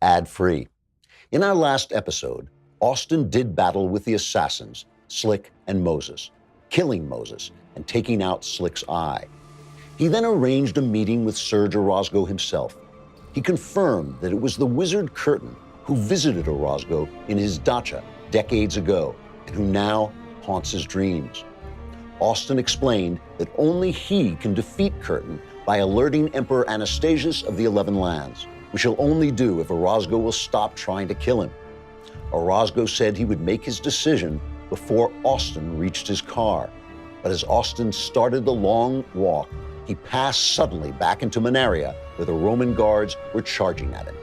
ad-free. In our last episode, Austin did battle with the assassins, Slick and Moses, killing Moses and taking out Slick's eye. He then arranged a meeting with Serge Orozco himself. He confirmed that it was the wizard Curtin who visited Orozco in his dacha decades ago and who now haunts his dreams. Austin explained that only he can defeat Curtin by alerting Emperor Anastasius of the 11 Lands, which he'll only do if Orozco will stop trying to kill him. Orozco said he would make his decision before Austin reached his car. But as Austin started the long walk, he passed suddenly back into Manaria, where the Roman guards were charging at him.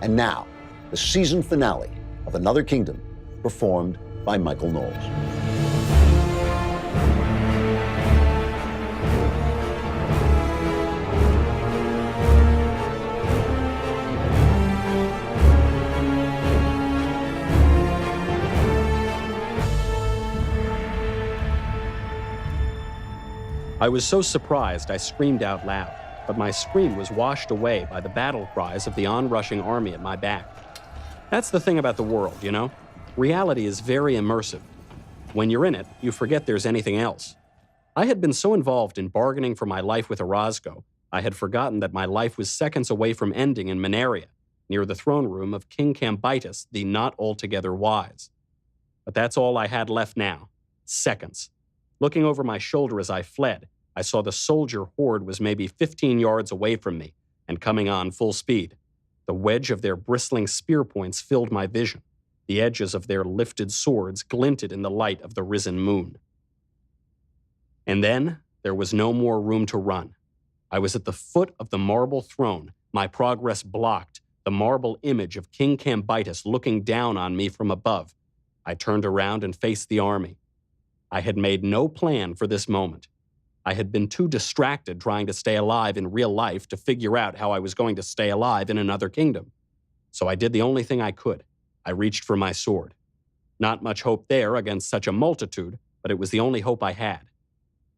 And now, the season finale of Another Kingdom, performed by Michael Knowles. I was so surprised I screamed out loud, but my scream was washed away by the battle cries of the onrushing army at my back. That's the thing about the world, you know? Reality is very immersive. When you're in it, you forget there's anything else. I had been so involved in bargaining for my life with Orozco, I had forgotten that my life was seconds away from ending in Manaria, near the throne room of King Cambyses, the not altogether wise. But that's all I had left now. Seconds. Looking over my shoulder as I fled, I saw the soldier horde was maybe 15 yards away from me and coming on full speed. The wedge of their bristling spear points filled my vision. The edges of their lifted swords glinted in the light of the risen moon. And then there was no more room to run. I was at the foot of the marble throne, my progress blocked, the marble image of King Cambyses looking down on me from above. I turned around and faced the army. I had made no plan for this moment. I had been too distracted trying to stay alive in real life to figure out how I was going to stay alive in another kingdom. So I did the only thing I could. I reached for my sword. Not much hope there against such a multitude, but it was the only hope I had.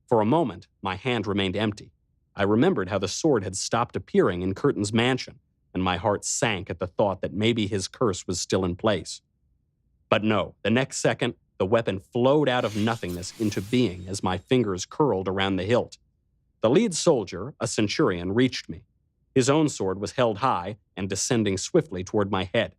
For a moment, my hand remained empty. I remembered how the sword had stopped appearing in Curtin's mansion, and my heart sank at the thought that maybe his curse was still in place. But no, the next second, the weapon flowed out of nothingness into being as my fingers curled around the hilt. The lead soldier, a centurion, reached me. His own sword was held high and descending swiftly toward my head.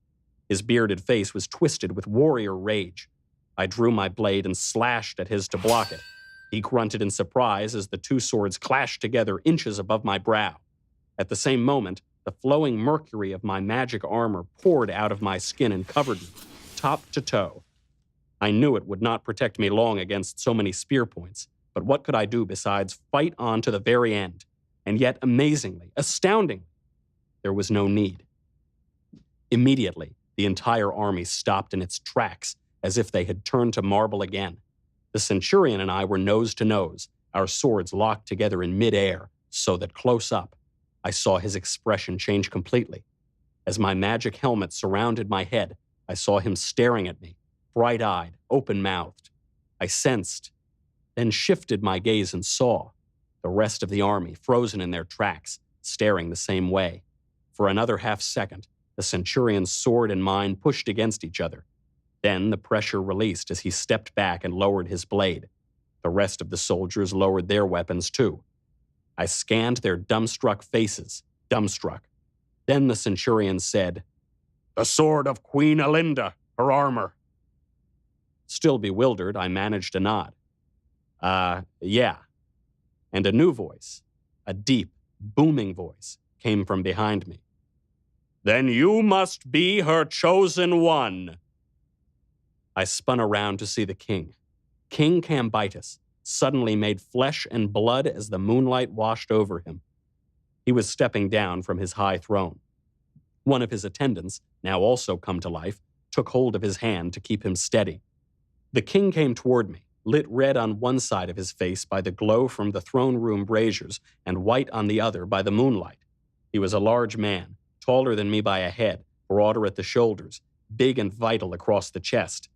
His bearded face was twisted with warrior rage. I drew my blade and slashed at his to block it. He grunted in surprise as the two swords clashed together inches above my brow. At the same moment, the flowing mercury of my magic armor poured out of my skin and covered me, top to toe. I knew it would not protect me long against so many spear points, but what could I do besides fight on to the very end? And yet, amazingly, astoundingly, there was no need. Immediately, the entire army stopped in its tracks, as if they had turned to marble again. The centurion and I were nose to nose, our swords locked together in midair, so that close up, I saw his expression change completely. As my magic helmet surrounded my head, I saw him staring at me, bright-eyed, open-mouthed. I sensed, then shifted my gaze and saw the rest of the army frozen in their tracks, staring the same way. For another half-second, the centurion's sword and mine pushed against each other. Then the pressure released as he stepped back and lowered his blade. The rest of the soldiers lowered their weapons too. I scanned their dumbstruck faces, dumbstruck. Then the centurion said, "The sword of Queen Alinda, her armor." Still bewildered, I managed a nod. Yeah. And a new voice, a deep, booming voice, came from behind me. "Then you must be her chosen one." I spun around to see the king. King Cambyses, suddenly made flesh and blood as the moonlight washed over him. He was stepping down from his high throne. One of his attendants, now also come to life, took hold of his hand to keep him steady. The king came toward me, lit red on one side of his face by the glow from the throne room braziers and white on the other by the moonlight. He was a large man, taller than me by a head, broader at the shoulders, big and vital across the chest.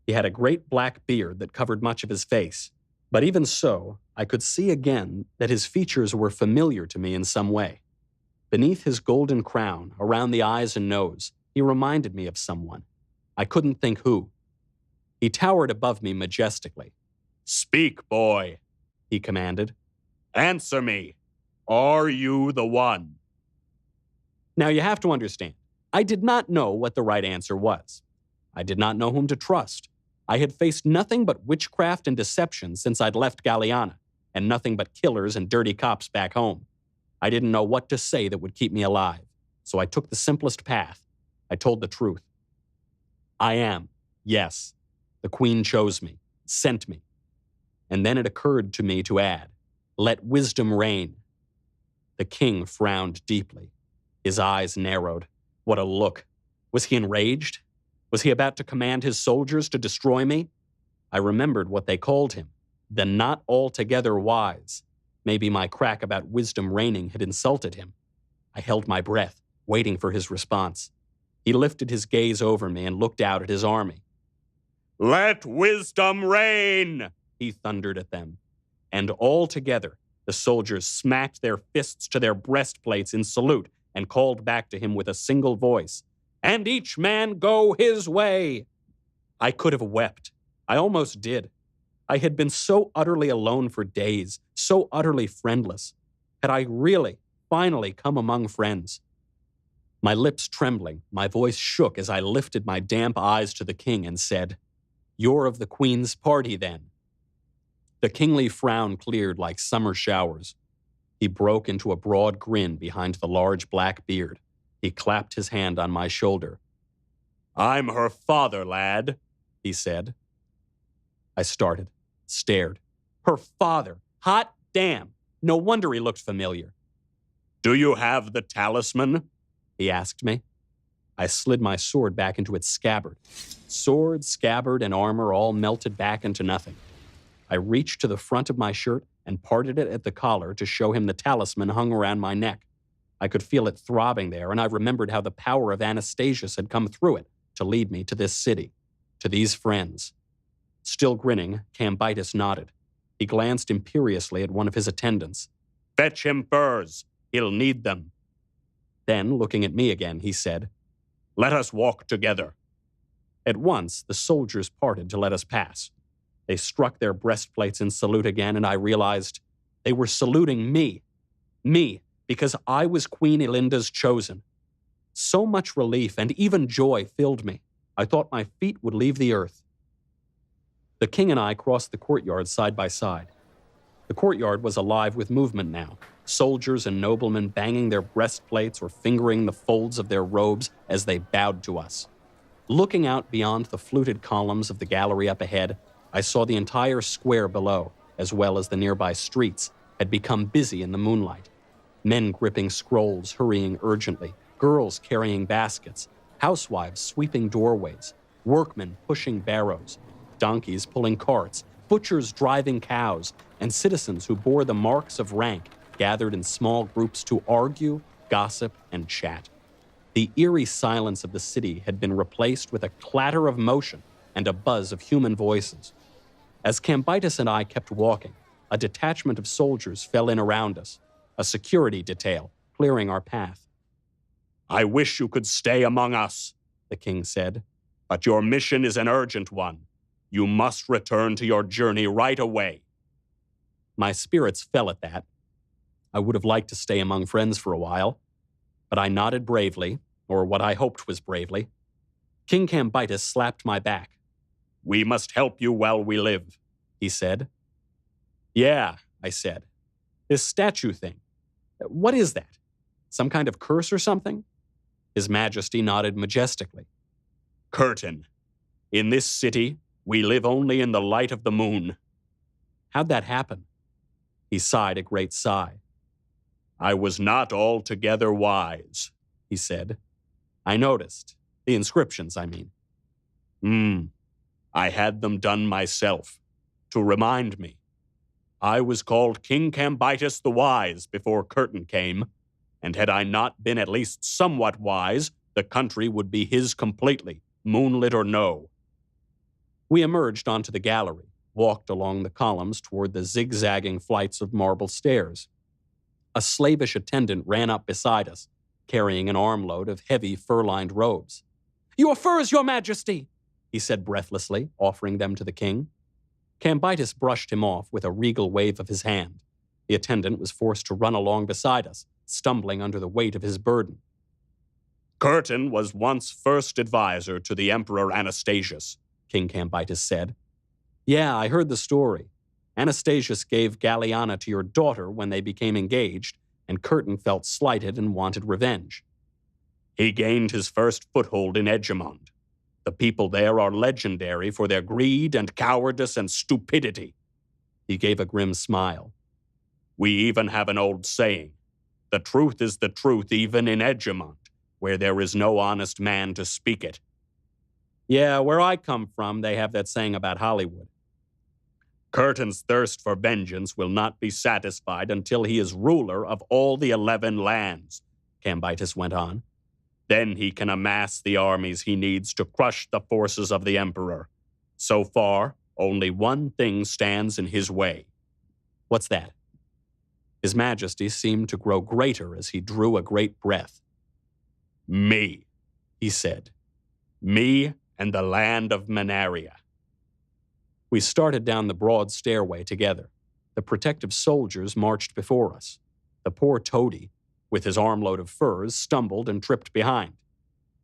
He had a great black beard that covered much of his face, but even so, I could see again that his features were familiar to me in some way. Beneath his golden crown, around the eyes and nose, he reminded me of someone. I couldn't think who. He towered above me majestically. "Speak, boy," he commanded. "Answer me. Are you the one?" Now you have to understand, I did not know what the right answer was. I did not know whom to trust. I had faced nothing but witchcraft and deception since I'd left Galliana, and nothing but killers and dirty cops back home. I didn't know what to say that would keep me alive, so I took the simplest path. I told the truth. I am, yes. The Queen chose me, sent me. And then it occurred to me to add, let wisdom reign. The king frowned deeply. His eyes narrowed. What a look. Was he enraged? Was he about to command his soldiers to destroy me? I remembered what they called him, the not altogether wise. Maybe my crack about wisdom reigning had insulted him. I held my breath, waiting for his response. He lifted his gaze over me and looked out at his army. "Let wisdom reign!" he thundered at them. And all together, the soldiers smacked their fists to their breastplates in salute and called back to him with a single voice, "And each man go his way!" I could have wept. I almost did. I had been so utterly alone for days, so utterly friendless. Had I really, finally come among friends? My lips trembling, my voice shook as I lifted my damp eyes to the king and said, "You're of the Queen's party, then." The kingly frown cleared like summer showers. He broke into a broad grin behind the large black beard. He clapped his hand on my shoulder. "I'm her father, lad," he said. I started, stared. Her father! Hot damn! No wonder he looked familiar. "Do you have the talisman?" he asked me. I slid my sword back into its scabbard. Sword, scabbard, and armor all melted back into nothing. I reached to the front of my shirt and parted it at the collar to show him the talisman hung around my neck. I could feel it throbbing there, and I remembered how the power of Anastasius had come through it to lead me to this city, to these friends. Still grinning, Cambyses nodded. He glanced imperiously at one of his attendants. "Fetch him furs. He'll need them." Then, looking at me again, he said, "Let us walk together." At once, the soldiers parted to let us pass. They struck their breastplates in salute again, and I realized they were saluting me. Me, because I was Queen Elinda's chosen. So much relief and even joy filled me. I thought my feet would leave the earth. The king and I crossed the courtyard side by side. The courtyard was alive with movement now, soldiers and noblemen banging their breastplates or fingering the folds of their robes as they bowed to us. Looking out beyond the fluted columns of the gallery up ahead, I saw the entire square below, as well as the nearby streets, had become busy in the moonlight. Men gripping scrolls, hurrying urgently, girls carrying baskets, housewives sweeping doorways, workmen pushing barrows, donkeys pulling carts, butchers driving cows, and citizens who bore the marks of rank gathered in small groups to argue, gossip, and chat. The eerie silence of the city had been replaced with a clatter of motion and a buzz of human voices. As Cambyses and I kept walking, a detachment of soldiers fell in around us, a security detail clearing our path. "I wish you could stay among us," the king said, "but your mission is an urgent one. You must return to your journey right away." My spirits fell at that. I would have liked to stay among friends for a while, but I nodded bravely, or what I hoped was bravely. King Cambyses slapped my back. "We must help you while we live," he said. "Yeah," I said. "This statue thing. What is that? Some kind of curse or something?" His Majesty nodded majestically. "Curtain. In this city, we live only in the light of the moon." "How'd that happen?" He sighed a great sigh. "I was not altogether wise," he said. "I noticed. The inscriptions, I mean." I had them done myself, to remind me. I was called King Cambyses the Wise before Curtain came, and had I not been at least somewhat wise, the country would be his completely, moonlit or no." We emerged onto the gallery, walked along the columns toward the zigzagging flights of marble stairs. A slavish attendant ran up beside us, carrying an armload of heavy fur-lined robes. "Your furs, your majesty!" he said breathlessly, offering them to the king. Cambyses brushed him off with a regal wave of his hand. The attendant was forced to run along beside us, stumbling under the weight of his burden. Curtin was once first advisor to the Emperor Anastasius, King Cambyses said. "Yeah, I heard the story. Anastasius gave Galliana to your daughter when they became engaged, and Curtin felt slighted and wanted revenge." He gained his first foothold in Edgemont. The people there are legendary for their greed and cowardice and stupidity. He gave a grim smile. We even have an old saying, "The truth is the truth even in Edgemont, where there is no honest man to speak it." Yeah, where I come from, they have that saying about Hollywood. Curtin's thirst for vengeance will not be satisfied until he is ruler of all the 11 lands, Cambyses went on. Then he can amass the armies he needs to crush the forces of the Emperor. So far, only one thing stands in his way. What's that? His Majesty seemed to grow greater as he drew a great breath. Me, he said. Me and the land of Manaria. We started down the broad stairway together. The protective soldiers marched before us. The poor toady, with his armload of furs, stumbled and tripped behind.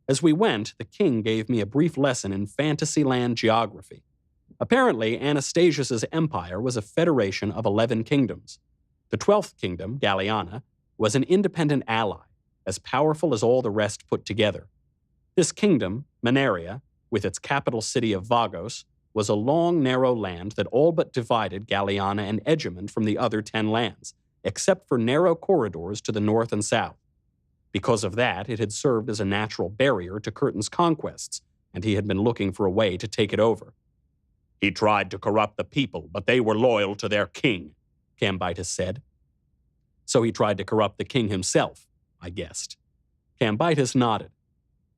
As we went, the king gave me a brief lesson in Fantasyland geography. Apparently, Anastasius's empire was a federation of 11 kingdoms. The 12th kingdom, Galliana, was an independent ally, as powerful as all the rest put together. This kingdom, Manaria, with its capital city of Vagos, was a long, narrow land that all but divided Galliana and Edgemont from the other 10 lands, except for narrow corridors to the north and south. Because of that, it had served as a natural barrier to Curtin's conquests, and he had been looking for a way to take it over. He tried to corrupt the people, but they were loyal to their king, Cambyses said. So he tried to corrupt the king himself, I guessed. Cambyses nodded.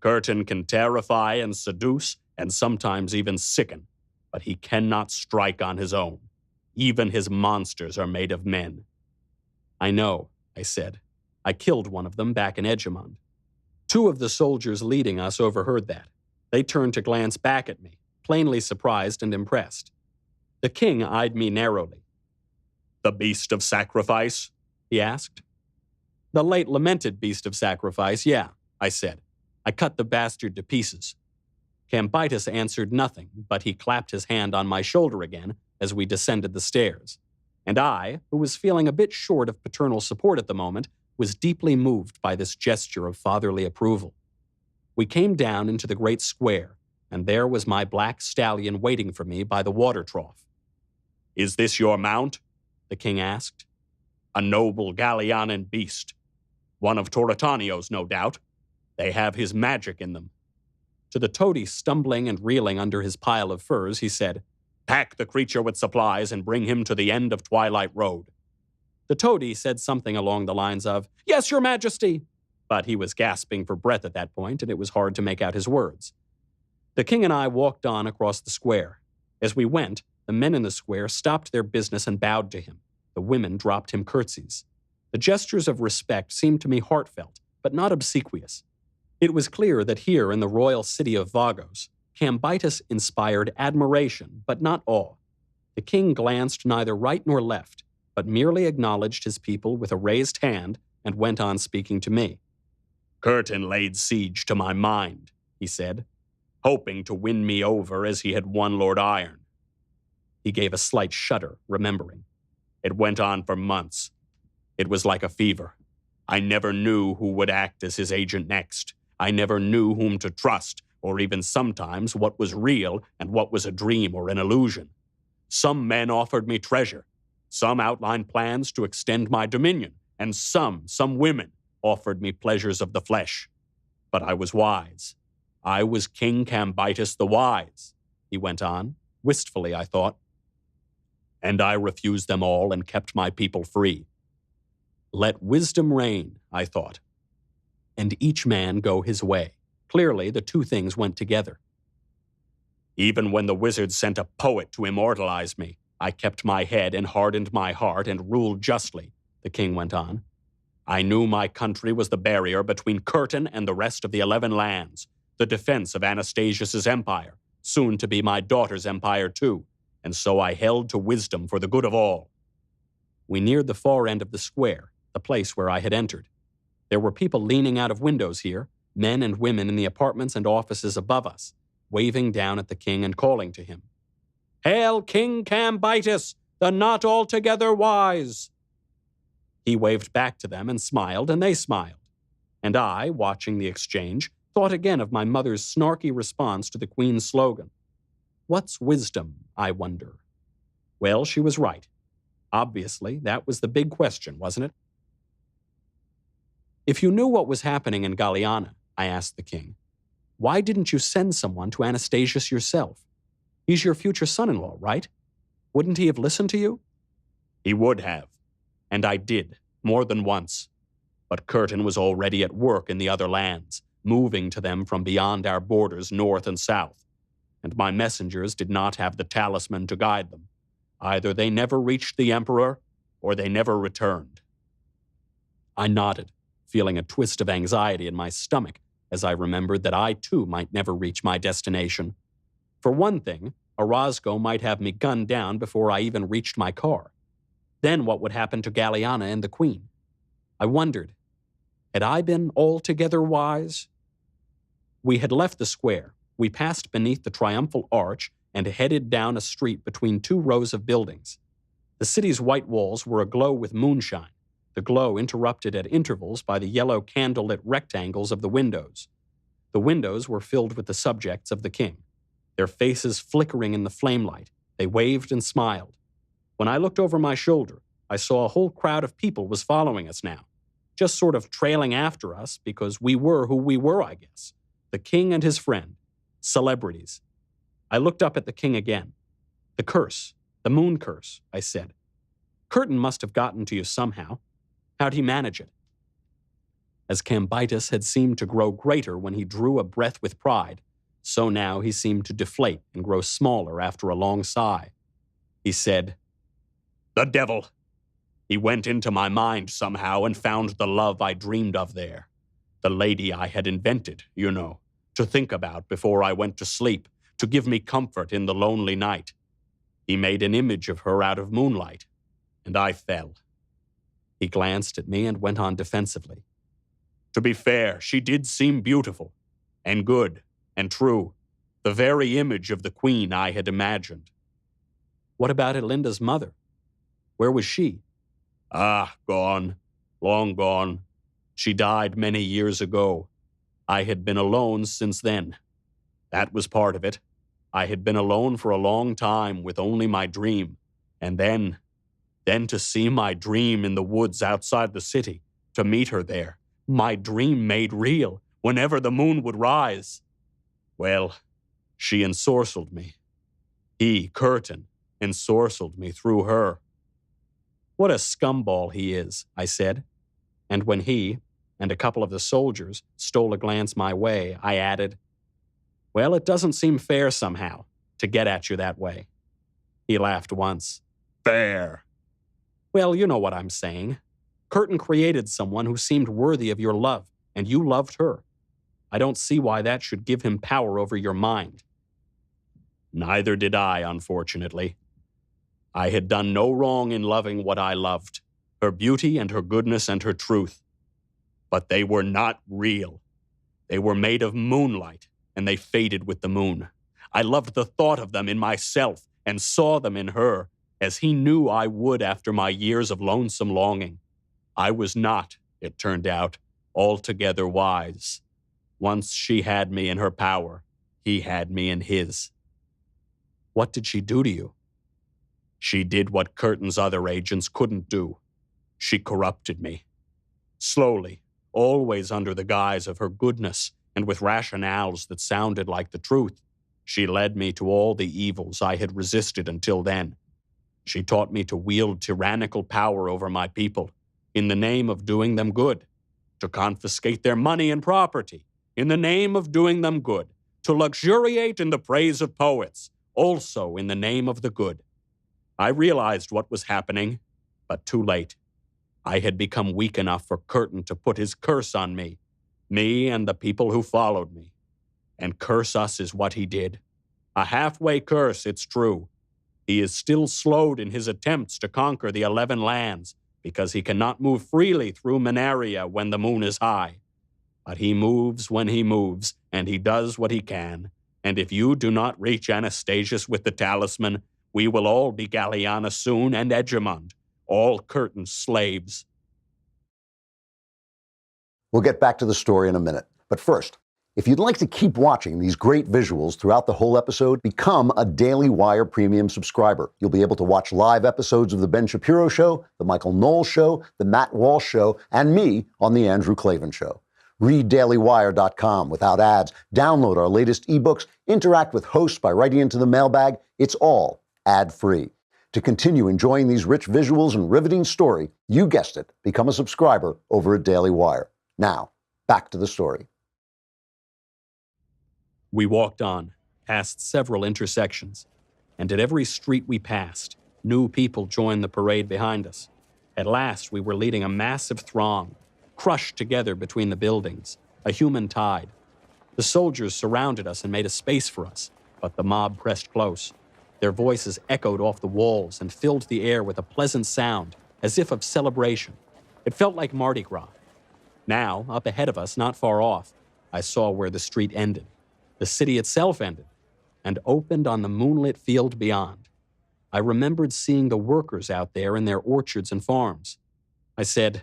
Curtin can terrify and seduce, and sometimes even sicken, but he cannot strike on his own. Even his monsters are made of men. I know, I said. I killed one of them back in Edgemont. 2 of the soldiers leading us overheard that. They turned to glance back at me, plainly surprised and impressed. The king eyed me narrowly. The beast of sacrifice? He asked. The late lamented beast of sacrifice, yeah, I said. I cut the bastard to pieces. Cambyses answered nothing, but he clapped his hand on my shoulder again as we descended the stairs. And I, who was feeling a bit short of paternal support at the moment, was deeply moved by this gesture of fatherly approval. We came down into the great square, and there was my black stallion waiting for me by the water trough. Is this your mount? The king asked. A noble Gallianan beast. One of Toratanio's, no doubt. They have his magic in them. To the toady stumbling and reeling under his pile of furs, he said, Pack the creature with supplies and bring him to the end of Twilight Road. The toady said something along the lines of, Yes, your majesty, but he was gasping for breath at that point, and it was hard to make out his words. The king and I walked on across the square. As we went, the men in the square stopped their business and bowed to him. The women dropped him curtsies. The gestures of respect seemed to me heartfelt, but not obsequious. It was clear that here in the royal city of Vagos, Cambyses inspired admiration, but not awe. The king glanced neither right nor left, but merely acknowledged his people with a raised hand and went on speaking to me. Curtin laid siege to my mind, he said, hoping to win me over as he had won Lord Iron. He gave a slight shudder, remembering. It went on for months. It was like a fever. I never knew who would act as his agent next. I never knew whom to trust, or even sometimes what was real and what was a dream or an illusion. Some men offered me treasure. Some outlined plans to extend my dominion, and some women, offered me pleasures of the flesh. But I was wise. I was King Cambyses the Wise, he went on, wistfully, I thought. And I refused them all and kept my people free. Let wisdom reign, I thought, and each man go his way. Clearly, the 2 things went together. Even when the wizards sent a poet to immortalize me, I kept my head and hardened my heart and ruled justly, the king went on. I knew my country was the barrier between Curtin and the rest of the 11 lands, the defense of Anastasius's empire, soon to be my daughter's empire too, and so I held to wisdom for the good of all. We neared the far end of the square, the place where I had entered. There were people leaning out of windows here, men and women in the apartments and offices above us, waving down at the king and calling to him. "Hail King Cambyses, the not altogether wise!" He waved back to them and they smiled. And I, watching the exchange, thought again of my mother's snarky response to the Queen's slogan. What's wisdom, I wonder? Well, she was right. Obviously, that was the big question, wasn't it? If you knew what was happening in Galliana, I asked the king, why didn't you send someone to Anastasius yourself? He's your future son-in-law, right? Wouldn't he have listened to you? He would have. And I did, more than once. But Curtin was already at work in the other lands, moving to them from beyond our borders north and south. And my messengers did not have the talisman to guide them. Either they never reached the emperor, or they never returned. I nodded, feeling a twist of anxiety in my stomach as I remembered that I too might never reach my destination. For one thing, Orozco might have me gunned down before I even reached my car. Then what would happen to Galliana and the Queen? I wondered, had I been altogether wise? We had left the square. We passed beneath the triumphal arch and headed down a street between two rows of buildings. The city's white walls were aglow with moonshine, the glow interrupted at intervals by the yellow candle-lit rectangles of the windows. The windows were filled with the subjects of the king, their faces flickering in the flamelight. They waved and smiled. When I looked over my shoulder, I saw a whole crowd of people was following us now, just sort of trailing after us because we were who we were, I guess. The king and his friend, celebrities. I looked up at the king again. The curse, the moon curse, I said. Curtin must have gotten to you somehow. How'd he manage it? As Cambyses had seemed to grow greater when he drew a breath with pride, so now he seemed to deflate and grow smaller after a long sigh. He said, "The devil. He went into my mind somehow and found the love I dreamed of there. The lady I had invented, you know, to think about before I went to sleep, to give me comfort in the lonely night. He made an image of her out of moonlight, and I fell." He glanced at me and went on defensively. "To be fair, she did seem beautiful, and good, and true, the very image of the queen I had imagined." What about Elinda's mother? Where was she? "Ah, gone, long gone. She died many years ago. I had been alone since then. That was part of it. I had been alone for a long time with only my dream, and then to see my dream in the woods outside the city, to meet her there, my dream made real, whenever the moon would rise. Well, she ensorcelled me. He, Curtin, ensorcelled me through her." "What a scumball he is," I said. And when he, and a couple of the soldiers, stole a glance my way, I added, "Well, it doesn't seem fair somehow, to get at you that way." He laughed once. "Fair." "Well, you know what I'm saying. Curtin created someone who seemed worthy of your love, and you loved her. I don't see why that should give him power over your mind." Neither did I, unfortunately. I had done no wrong in loving what I loved, her beauty and her goodness and her truth. But they were not real. They were made of moonlight, and they faded with the moon. I loved the thought of them in myself and saw them in her, as he knew I would after my years of lonesome longing. I was not, it turned out, altogether wise. Once she had me in her power, he had me in his. What did she do to you? She did what Curtin's other agents couldn't do. She corrupted me. Slowly, always under the guise of her goodness and with rationales that sounded like the truth, she led me to all the evils I had resisted until then. She taught me to wield tyrannical power over my people in the name of doing them good, to confiscate their money and property in the name of doing them good, to luxuriate in the praise of poets, also in the name of the good. I realized what was happening, but too late. I had become weak enough for Curtin to put his curse on me and the people who followed me. And curse us is what he did. A halfway curse, it's true. He is still slowed in his attempts to conquer the 11 lands because he cannot move freely through Minaria when the moon is high. But he moves when he moves, and he does what he can. And if you do not reach Anastasius with the talisman, we will all be Galliana soon and Egemund, all Curtin's slaves. We'll get back to the story in a minute. But first, if you'd like to keep watching these great visuals throughout the whole episode, become a Daily Wire Premium subscriber. You'll be able to watch live episodes of The Ben Shapiro Show, The Michael Knowles Show, The Matt Walsh Show, and me on The Andrew Klavan Show. Read dailywire.com without ads, download our latest ebooks, interact with hosts by writing into the mailbag. It's all ad-free. To continue enjoying these rich visuals and riveting story, you guessed it, become a subscriber over at Daily Wire. Now, back to the story. We walked on, past several intersections, and at every street we passed, new people joined the parade behind us. At last, we were leading a massive throng, crushed together between the buildings, a human tide. The soldiers surrounded us and made a space for us, but the mob pressed close. Their voices echoed off the walls and filled the air with a pleasant sound, as if of celebration. It felt like Mardi Gras. Now, up ahead of us, not far off, I saw where the street ended. The city itself ended, and opened on the moonlit field beyond. I remembered seeing the workers out there in their orchards and farms. I said,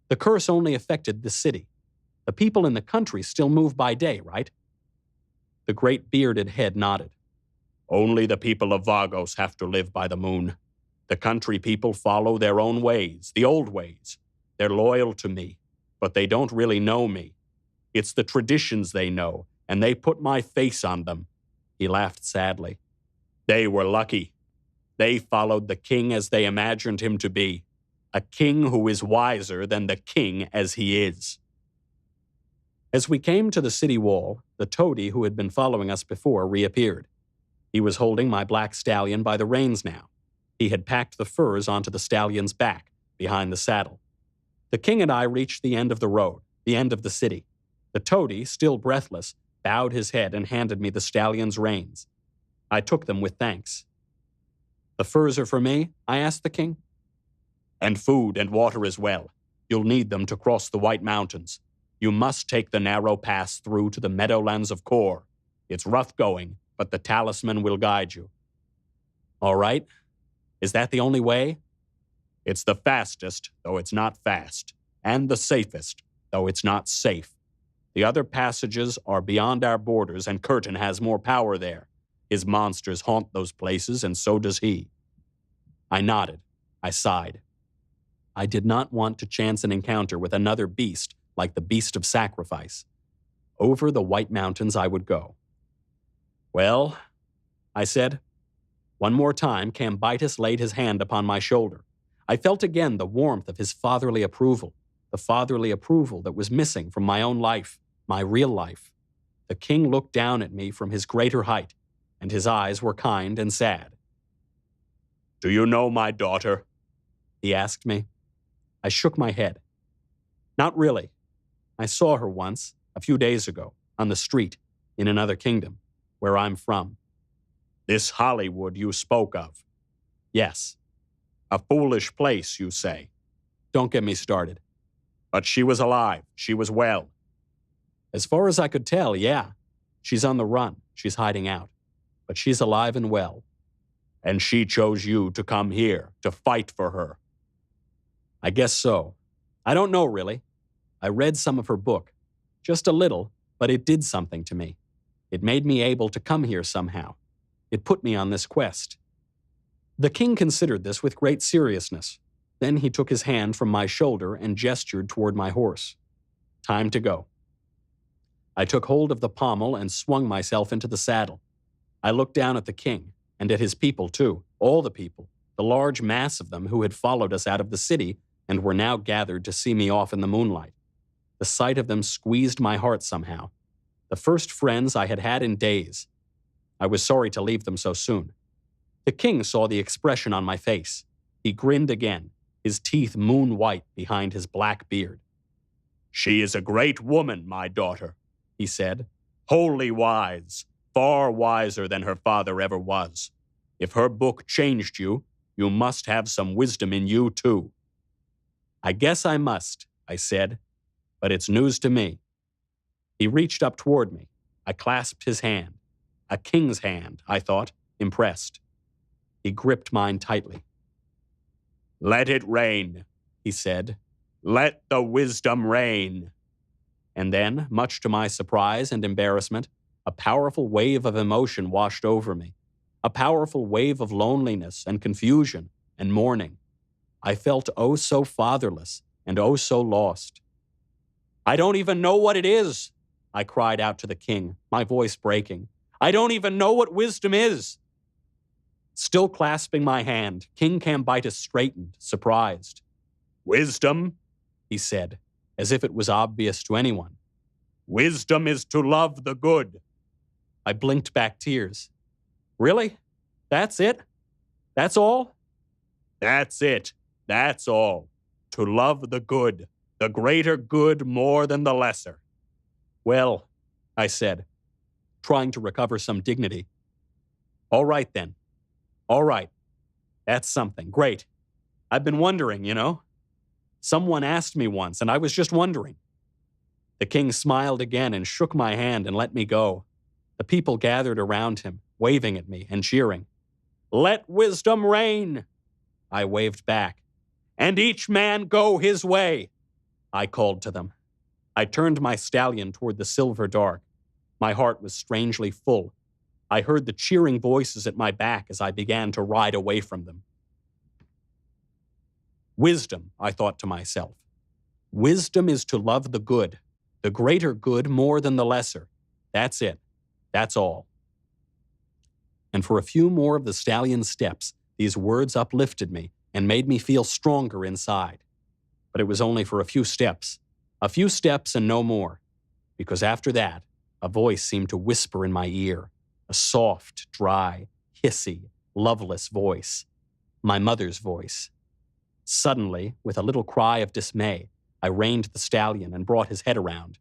"The curse only affected the city. The people in the country still move by day, right?" The great bearded head nodded. Only the people of Vagos have to live by the moon. The country people follow their own ways, the old ways. They're loyal to me, but they don't really know me. It's the traditions they know, and they put my face on them." He laughed sadly. They were lucky. They followed the king as they imagined him to be, a king who is wiser than the king as he is. As we came to the city wall, the toady who had been following us before reappeared. He was holding my black stallion by the reins now. He had packed the furs onto the stallion's back, behind the saddle. The king and I reached the end of the road, the end of the city. The toady, still breathless, bowed his head and handed me the stallion's reins. I took them with thanks. "The furs are for me?" I asked the king. And food and water as well. You'll need them to cross the White Mountains. You must take the narrow pass through to the meadowlands of Kor. It's rough going, but the talisman will guide you. All right. Is that the only way? It's the fastest, though it's not fast, and the safest, though it's not safe. The other passages are beyond our borders, and Curtin has more power there. His monsters haunt those places, and so does he. I nodded. I sighed. I did not want to chance an encounter with another beast like the beast of sacrifice. Over the White Mountains I would go. "Well," I said. One more time, Cambyses laid his hand upon my shoulder. I felt again the warmth of his fatherly approval, the fatherly approval that was missing from my own life, my real life. The king looked down at me from his greater height, and his eyes were kind and sad. "Do you know my daughter?" he asked me. I shook my head. "Not really. I saw her once, a few days ago, on the street, in another kingdom, where I'm from." "This Hollywood you spoke of." "Yes." "A foolish place, you say." "Don't get me started." "But she was alive. She was well." "As far as I could tell, yeah. She's on the run. She's hiding out. But she's alive and well." "And she chose you to come here, to fight for her." "I guess so. I don't know, really. I read some of her book. Just a little, but it did something to me. It made me able to come here somehow. It put me on this quest." The king considered this with great seriousness. Then he took his hand from my shoulder and gestured toward my horse. "Time to go." I took hold of the pommel and swung myself into the saddle. I looked down at the king, and at his people too, all the people, the large mass of them who had followed us out of the city and were now gathered to see me off in the moonlight. The sight of them squeezed my heart somehow. The first friends I had had in days. I was sorry to leave them so soon. The king saw the expression on my face. He grinned again, his teeth moon-white behind his black beard. "She is a great woman, my daughter," he said. "Wholly wise, far wiser than her father ever was. If her book changed you, you must have some wisdom in you, too." "I guess I must," I said, "but it's news to me." He reached up toward me. I clasped his hand. A king's hand, I thought, impressed. He gripped mine tightly. "Let it rain," he said. "Let the wisdom reign." And then, much to my surprise and embarrassment, a powerful wave of emotion washed over me. A powerful wave of loneliness and confusion and mourning. I felt oh so fatherless and oh so lost. "I don't even know what it is," I cried out to the king, my voice breaking. "I don't even know what wisdom is." Still clasping my hand, King Cambyses straightened, surprised. "Wisdom," he said, as if it was obvious to anyone. "Wisdom is to love the good." I blinked back tears. "Really? That's it? That's all?" "That's it. That's all. To love the good, the greater good more than the lesser." "Well," I said, trying to recover some dignity. "All right, then. All right. That's something. Great. I've been wondering, you know. Someone asked me once, and I was just wondering." The king smiled again and shook my hand and let me go. The people gathered around him, waving at me and cheering. "Let wisdom reign," I waved back. "And each man go his way," I called to them. I turned my stallion toward the silver dark. My heart was strangely full. I heard the cheering voices at my back as I began to ride away from them. Wisdom, I thought to myself. Wisdom is to love the good, the greater good more than the lesser. That's it. That's all. And for a few more of the stallion's steps, these words uplifted me and made me feel stronger inside. But it was only for a few steps and no more, because after that, a voice seemed to whisper in my ear, a soft, dry, hissy, loveless voice, my mother's voice. Suddenly, with a little cry of dismay, I reined the stallion and brought his head around.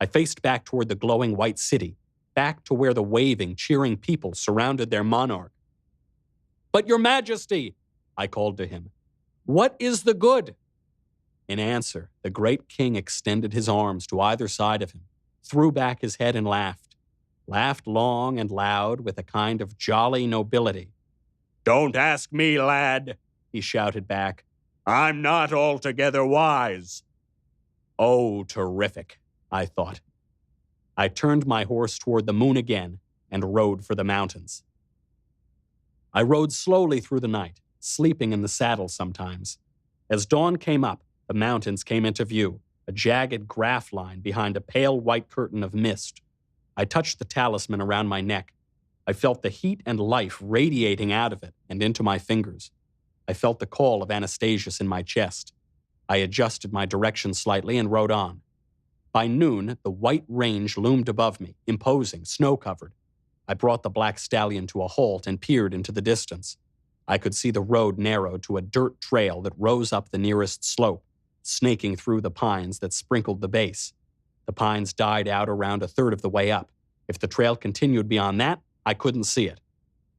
I faced back toward the glowing white city, back to where the waving, cheering people surrounded their monarch. "But your majesty," I called to him, "what is the good?" In answer, the great king extended his arms to either side of him, threw back his head and laughed long and loud with a kind of jolly nobility. "Don't ask me, lad," he shouted back. "I'm not altogether wise." Oh, terrific, I thought. I turned my horse toward the moon again and rode for the mountains. I rode slowly through the night, sleeping in the saddle sometimes. As dawn came up, the mountains came into view, a jagged graph line behind a pale white curtain of mist. I touched the talisman around my neck. I felt the heat and life radiating out of it and into my fingers. I felt the call of Anastasius in my chest. I adjusted my direction slightly and rode on. By noon, the white range loomed above me, imposing, snow-covered. I brought the black stallion to a halt and peered into the distance. I could see the road narrow to a dirt trail that rose up the nearest slope, snaking through the pines that sprinkled the base. The pines died out around a third of the way up. If the trail continued beyond that, I couldn't see it.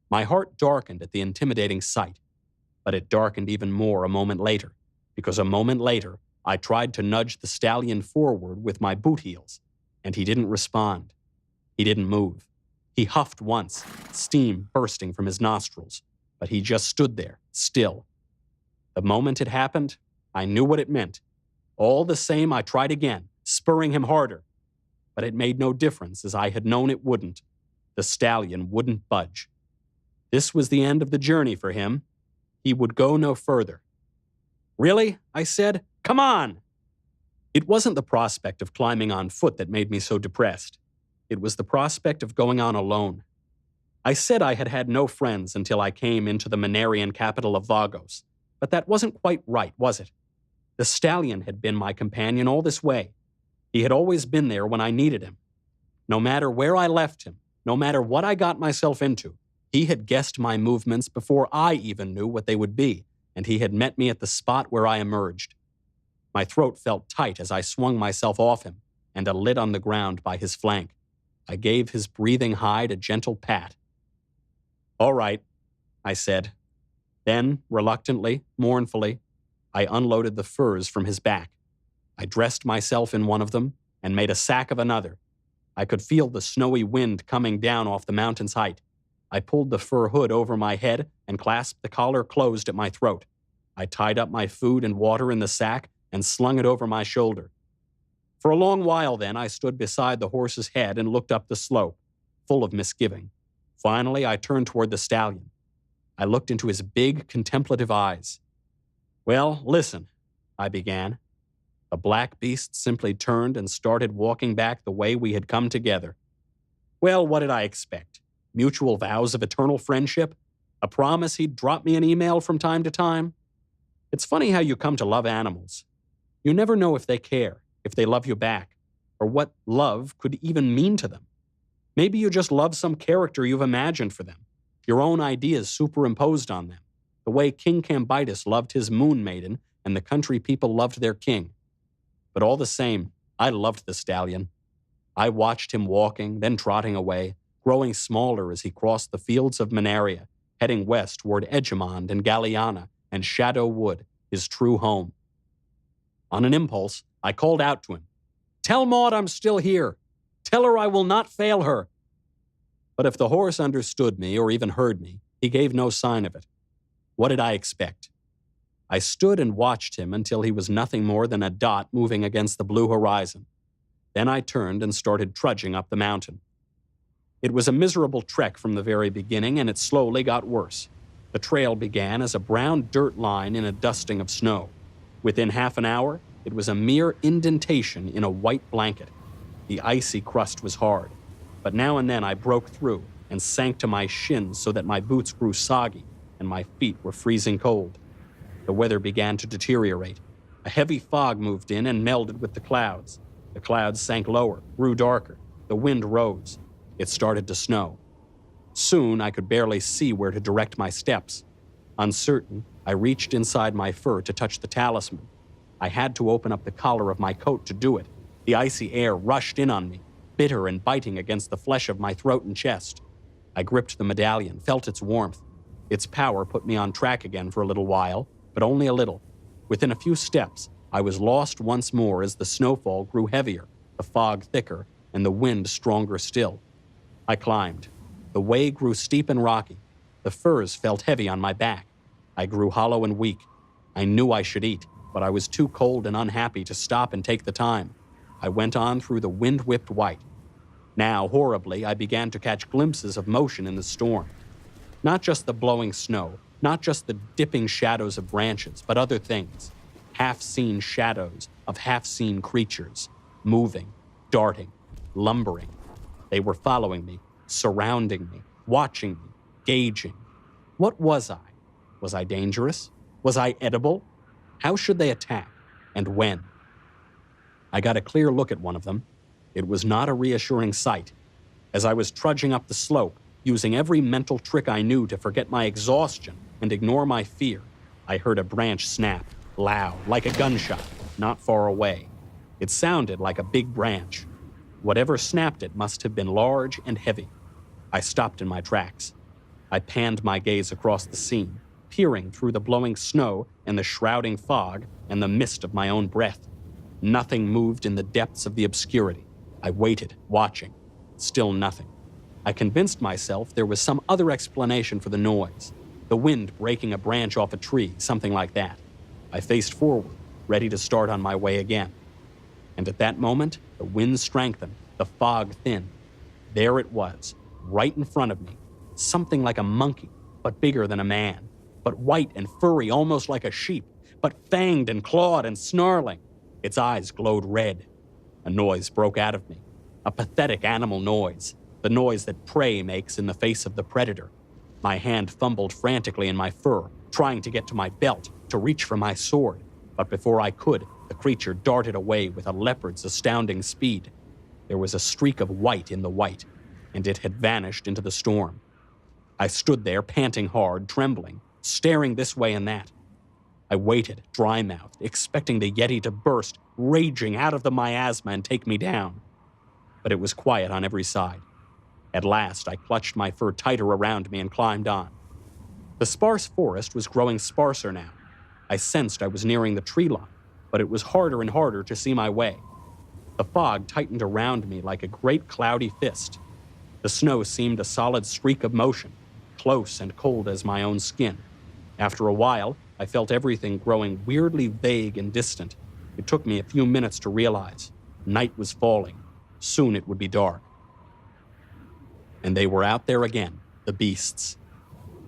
My heart darkened at the intimidating sight, but it darkened even more a moment later, because a moment later, I tried to nudge the stallion forward with my boot heels, and he didn't respond. He didn't move. He huffed once, steam bursting from his nostrils, but he just stood there, still. The moment it happened, I knew what it meant. All the same, I tried again, spurring him harder. But it made no difference, as I had known it wouldn't. The stallion wouldn't budge. This was the end of the journey for him. He would go no further. "Really?" I said. "Come on!" It wasn't the prospect of climbing on foot that made me so depressed. It was the prospect of going on alone. I said I had had no friends until I came into the Manarian capital of Vagos, but that wasn't quite right, was it? The stallion had been my companion all this way. He had always been there when I needed him. No matter where I left him, no matter what I got myself into, he had guessed my movements before I even knew what they would be, and he had met me at the spot where I emerged. My throat felt tight as I swung myself off him and lit on the ground by his flank. I gave his breathing hide a gentle pat. "All right," I said. Then, reluctantly, mournfully, I unloaded the furs from his back. I dressed myself in one of them and made a sack of another. I could feel the snowy wind coming down off the mountain's height. I pulled the fur hood over my head and clasped the collar closed at my throat. I tied up my food and water in the sack and slung it over my shoulder. For a long while then, I stood beside the horse's head and looked up the slope, full of misgiving. Finally, I turned toward the stallion. I looked into his big, contemplative eyes. "Well, listen," I began. The black beast simply turned and started walking back the way we had come together. Well, what did I expect? Mutual vows of eternal friendship? A promise he'd drop me an email from time to time? It's funny how you come to love animals. You never know if they care, if they love you back, or what love could even mean to them. Maybe you just love some character you've imagined for them, your own ideas superimposed on them, the way King Cambyses loved his moon maiden and the country people loved their king. But all the same, I loved the stallion. I watched him walking, then trotting away, growing smaller as he crossed the fields of Manaria, heading west toward Edgemond and Galliana and Shadow Wood, his true home. On an impulse, I called out to him, "Tell Maud I'm still here. Tell her I will not fail her." But if the horse understood me or even heard me, he gave no sign of it. What did I expect? I stood and watched him until he was nothing more than a dot moving against the blue horizon. Then I turned and started trudging up the mountain. It was a miserable trek from the very beginning, and it slowly got worse. The trail began as a brown dirt line in a dusting of snow. Within half an hour, it was a mere indentation in a white blanket. The icy crust was hard, but now and then I broke through and sank to my shins so that my boots grew soggy and my feet were freezing cold. The weather began to deteriorate. A heavy fog moved in and melded with the clouds. The clouds sank lower, grew darker. The wind rose. It started to snow. Soon I could barely see where to direct my steps. Uncertain, I reached inside my fur to touch the talisman. I had to open up the collar of my coat to do it. The icy air rushed in on me, bitter and biting against the flesh of my throat and chest. I gripped the medallion, felt its warmth. Its power put me on track again for a little while, but only a little. Within a few steps, I was lost once more as the snowfall grew heavier, the fog thicker, and the wind stronger still. I climbed. The way grew steep and rocky. The furs felt heavy on my back. I grew hollow and weak. I knew I should eat, but I was too cold and unhappy to stop and take the time. I went on through the wind-whipped white. Now, horribly, I began to catch glimpses of motion in the storm. Not just the blowing snow, not just the dipping shadows of branches, but other things. Half-seen shadows of half-seen creatures, moving, darting, lumbering. They were following me, surrounding me, watching me, gauging. What was I? Was I dangerous? Was I edible? How should they attack? And when? I got a clear look at one of them. It was not a reassuring sight. As I was trudging up the slope, using every mental trick I knew to forget my exhaustion and ignore my fear, I heard a branch snap, loud, like a gunshot, not far away. It sounded like a big branch. Whatever snapped it must have been large and heavy. I stopped in my tracks. I panned my gaze across the scene, peering through the blowing snow and the shrouding fog and the mist of my own breath. Nothing moved in the depths of the obscurity. I waited, watching. Still nothing. I convinced myself there was some other explanation for the noise. The wind breaking a branch off a tree, something like that. I faced forward, ready to start on my way again. And at that moment, the wind strengthened, the fog thinned. There it was, right in front of me. Something like a monkey, but bigger than a man. But white and furry, almost like a sheep. But fanged and clawed and snarling. Its eyes glowed red. A noise broke out of me. A pathetic animal noise. The noise that prey makes in the face of the predator. My hand fumbled frantically in my fur, trying to get to my belt, to reach for my sword. But before I could, the creature darted away with a leopard's astounding speed. There was a streak of white in the white, and it had vanished into the storm. I stood there, panting hard, trembling, staring this way and that. I waited, dry-mouthed, expecting the Yeti to burst, raging out of the miasma and take me down. But it was quiet on every side. At last, I clutched my fur tighter around me and climbed on. The sparse forest was growing sparser now. I sensed I was nearing the tree line, but it was harder and harder to see my way. The fog tightened around me like a great cloudy fist. The snow seemed a solid streak of motion, close and cold as my own skin. After a while, I felt everything growing weirdly vague and distant. It took me a few minutes to realize. Night was falling. Soon it would be dark. And they were out there again, the beasts.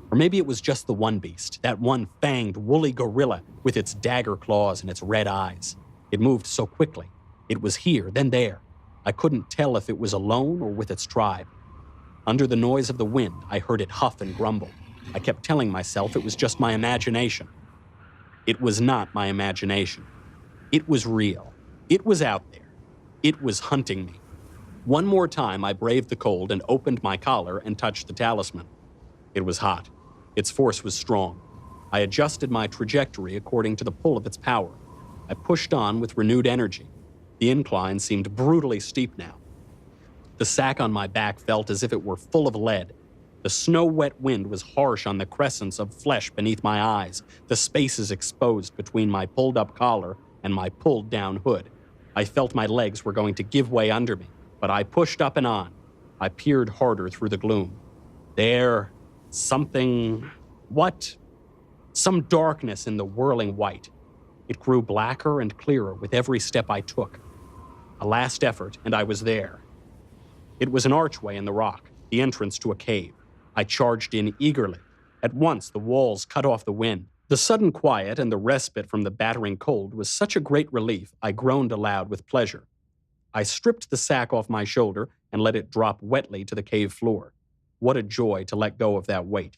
Or maybe it was just the one beast, that one fanged, woolly gorilla with its dagger claws and its red eyes. It moved so quickly. It was here, then there. I couldn't tell if it was alone or with its tribe. Under the noise of the wind, I heard it huff and grumble. I kept telling myself it was just my imagination. It was not my imagination. It was real. It was out there. It was hunting me. One more time, I braved the cold and opened my collar and touched the talisman. It was hot. Its force was strong. I adjusted my trajectory according to the pull of its power. I pushed on with renewed energy. The incline seemed brutally steep now. The sack on my back felt as if it were full of lead. The snow-wet wind was harsh on the crescents of flesh beneath my eyes, the spaces exposed between my pulled-up collar and my pulled-down hood. I felt my legs were going to give way under me, but I pushed up and on. I peered harder through the gloom. There, something... What? Some darkness in the whirling white. It grew blacker and clearer with every step I took. A last effort, and I was there. It was an archway in the rock, the entrance to a cave. I charged in eagerly. At once, the walls cut off the wind. The sudden quiet and the respite from the battering cold was such a great relief, I groaned aloud with pleasure. I stripped the sack off my shoulder and let it drop wetly to the cave floor. What a joy to let go of that weight.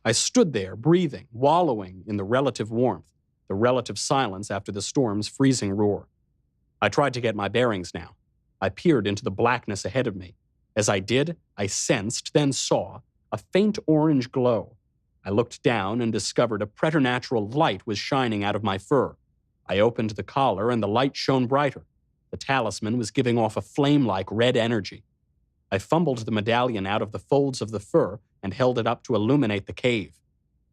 I stood there, breathing, wallowing in the relative warmth, the relative silence after the storm's freezing roar. I tried to get my bearings now. I peered into the blackness ahead of me. As I did, I sensed, then saw, a faint orange glow. I looked down and discovered a preternatural light was shining out of my fur. I opened the collar and the light shone brighter. The talisman was giving off a flame-like red energy. I fumbled the medallion out of the folds of the fur and held it up to illuminate the cave.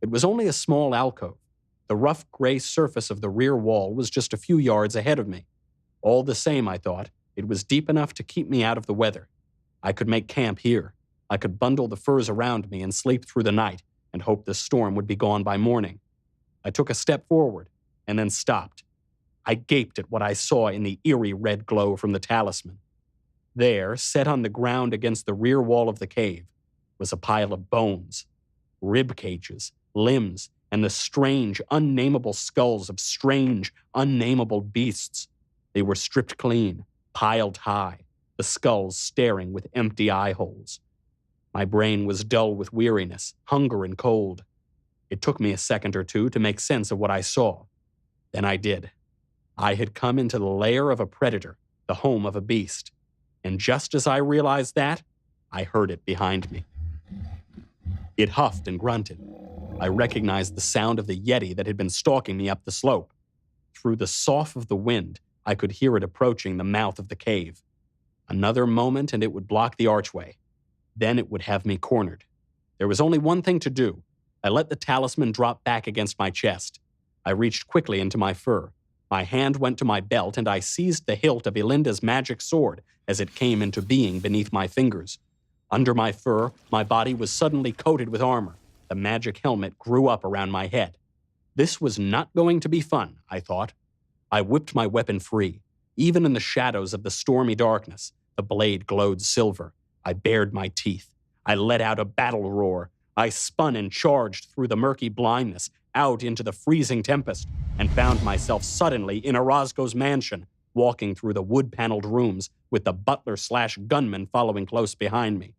It was only a small alcove. The rough gray surface of the rear wall was just a few yards ahead of me. All the same, I thought, it was deep enough to keep me out of the weather. I could make camp here. I could bundle the furs around me and sleep through the night and hope the storm would be gone by morning. I took a step forward and then stopped. I gaped at what I saw in the eerie red glow from the talisman. There, set on the ground against the rear wall of the cave, was a pile of bones, rib cages, limbs, and the strange, unnameable skulls of strange, unnameable beasts. They were stripped clean, piled high, the skulls staring with empty eye holes. My brain was dull with weariness, hunger, and cold. It took me a second or two to make sense of what I saw. Then I did. I had come into the lair of a predator, the home of a beast. And just as I realized that, I heard it behind me. It huffed and grunted. I recognized the sound of the Yeti that had been stalking me up the slope. Through the sough of the wind, I could hear it approaching the mouth of the cave. Another moment and it would block the archway. Then it would have me cornered. There was only one thing to do. I let the talisman drop back against my chest. I reached quickly into my fur. My hand went to my belt and I seized the hilt of Elinda's magic sword as it came into being beneath my fingers. Under my fur, my body was suddenly coated with armor. The magic helmet grew up around my head. This was not going to be fun, I thought. I whipped my weapon free. Even in the shadows of the stormy darkness, the blade glowed silver. I bared my teeth. I let out a battle roar. I spun and charged through the murky blindness, out into the freezing tempest, and found myself suddenly in Orozco's mansion, walking through the wood-paneled rooms with the butler/gunman following close behind me.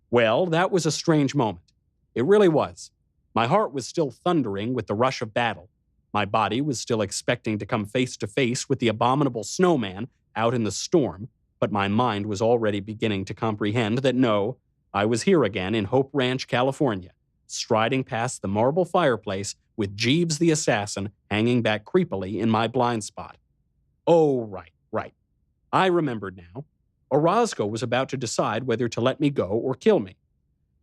Well, that was a strange moment. It really was. My heart was still thundering with the rush of battle. My body was still expecting to come face to face with the abominable snowman out in the storm, but my mind was already beginning to comprehend that no, I was here again in Hope Ranch, California, striding past the marble fireplace with Jeeves the assassin hanging back creepily in my blind spot. Oh, right. I remembered now. Orozco was about to decide whether to let me go or kill me.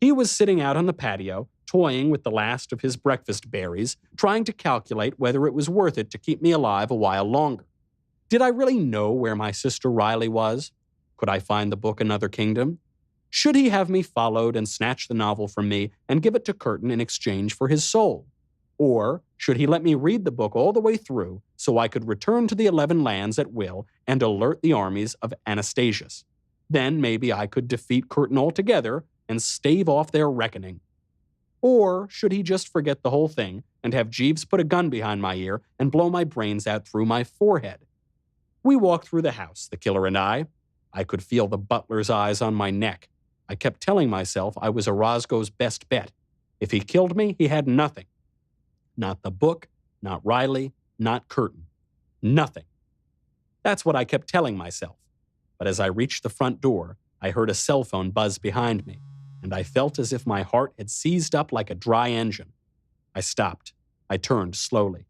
He was sitting out on the patio, toying with the last of his breakfast berries, trying to calculate whether it was worth it to keep me alive a while longer. Did I really know where my sister Riley was? Could I find the book Another Kingdom? Should he have me followed and snatch the novel from me and give it to Curtin in exchange for his soul? Or should he let me read the book all the way through so I could return to the 11 lands at will and alert the armies of Anastasius? Then maybe I could defeat Curtin altogether and stave off their reckoning. Or should he just forget the whole thing and have Jeeves put a gun behind my ear and blow my brains out through my forehead? We walked through the house, the killer and I. I could feel the butler's eyes on my neck. I kept telling myself I was Orozco's best bet. If he killed me, he had nothing. Not the book, not Riley, not Curtin. Nothing. That's what I kept telling myself. But as I reached the front door, I heard a cell phone buzz behind me, and I felt as if my heart had seized up like a dry engine. I stopped. I turned slowly.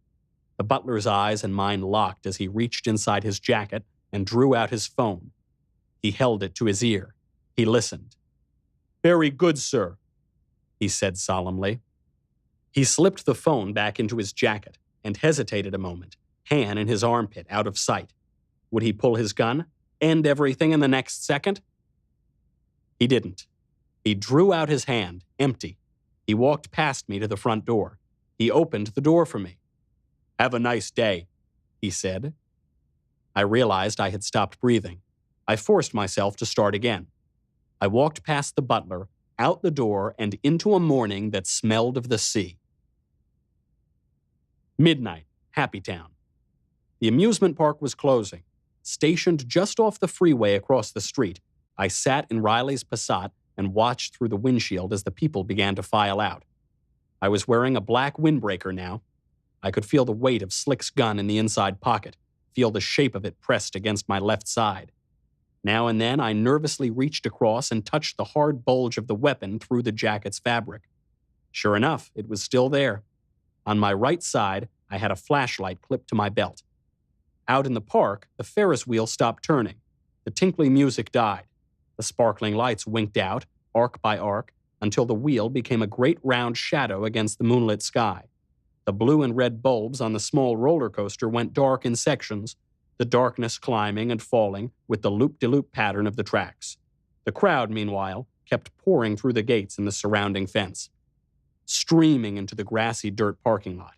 The butler's eyes and mine locked as he reached inside his jacket and drew out his phone. He held it to his ear. He listened. "Very good, sir," he said solemnly. He slipped the phone back into his jacket and hesitated a moment, hand in his armpit, out of sight. Would he pull his gun? End everything in the next second? He didn't. He drew out his hand, empty. He walked past me to the front door. He opened the door for me. "Have a nice day," he said. I realized I had stopped breathing. I forced myself to start again. I walked past the butler, out the door, and into a morning that smelled of the sea. Midnight, Happy Town. The amusement park was closing. Stationed just off the freeway across the street, I sat in Riley's Passat and watched through the windshield as the people began to file out. I was wearing a black windbreaker now. I could feel the weight of Slick's gun in the inside pocket, feel the shape of it pressed against my left side. Now and then, I nervously reached across and touched the hard bulge of the weapon through the jacket's fabric. Sure enough, it was still there. On my right side, I had a flashlight clipped to my belt. Out in the park, the Ferris wheel stopped turning. The tinkly music died. The sparkling lights winked out, arc by arc, until the wheel became a great round shadow against the moonlit sky. The blue and red bulbs on the small roller coaster went dark in sections, the darkness climbing and falling with the loop-de-loop pattern of the tracks. The crowd, meanwhile, kept pouring through the gates in the surrounding fence, streaming into the grassy dirt parking lot.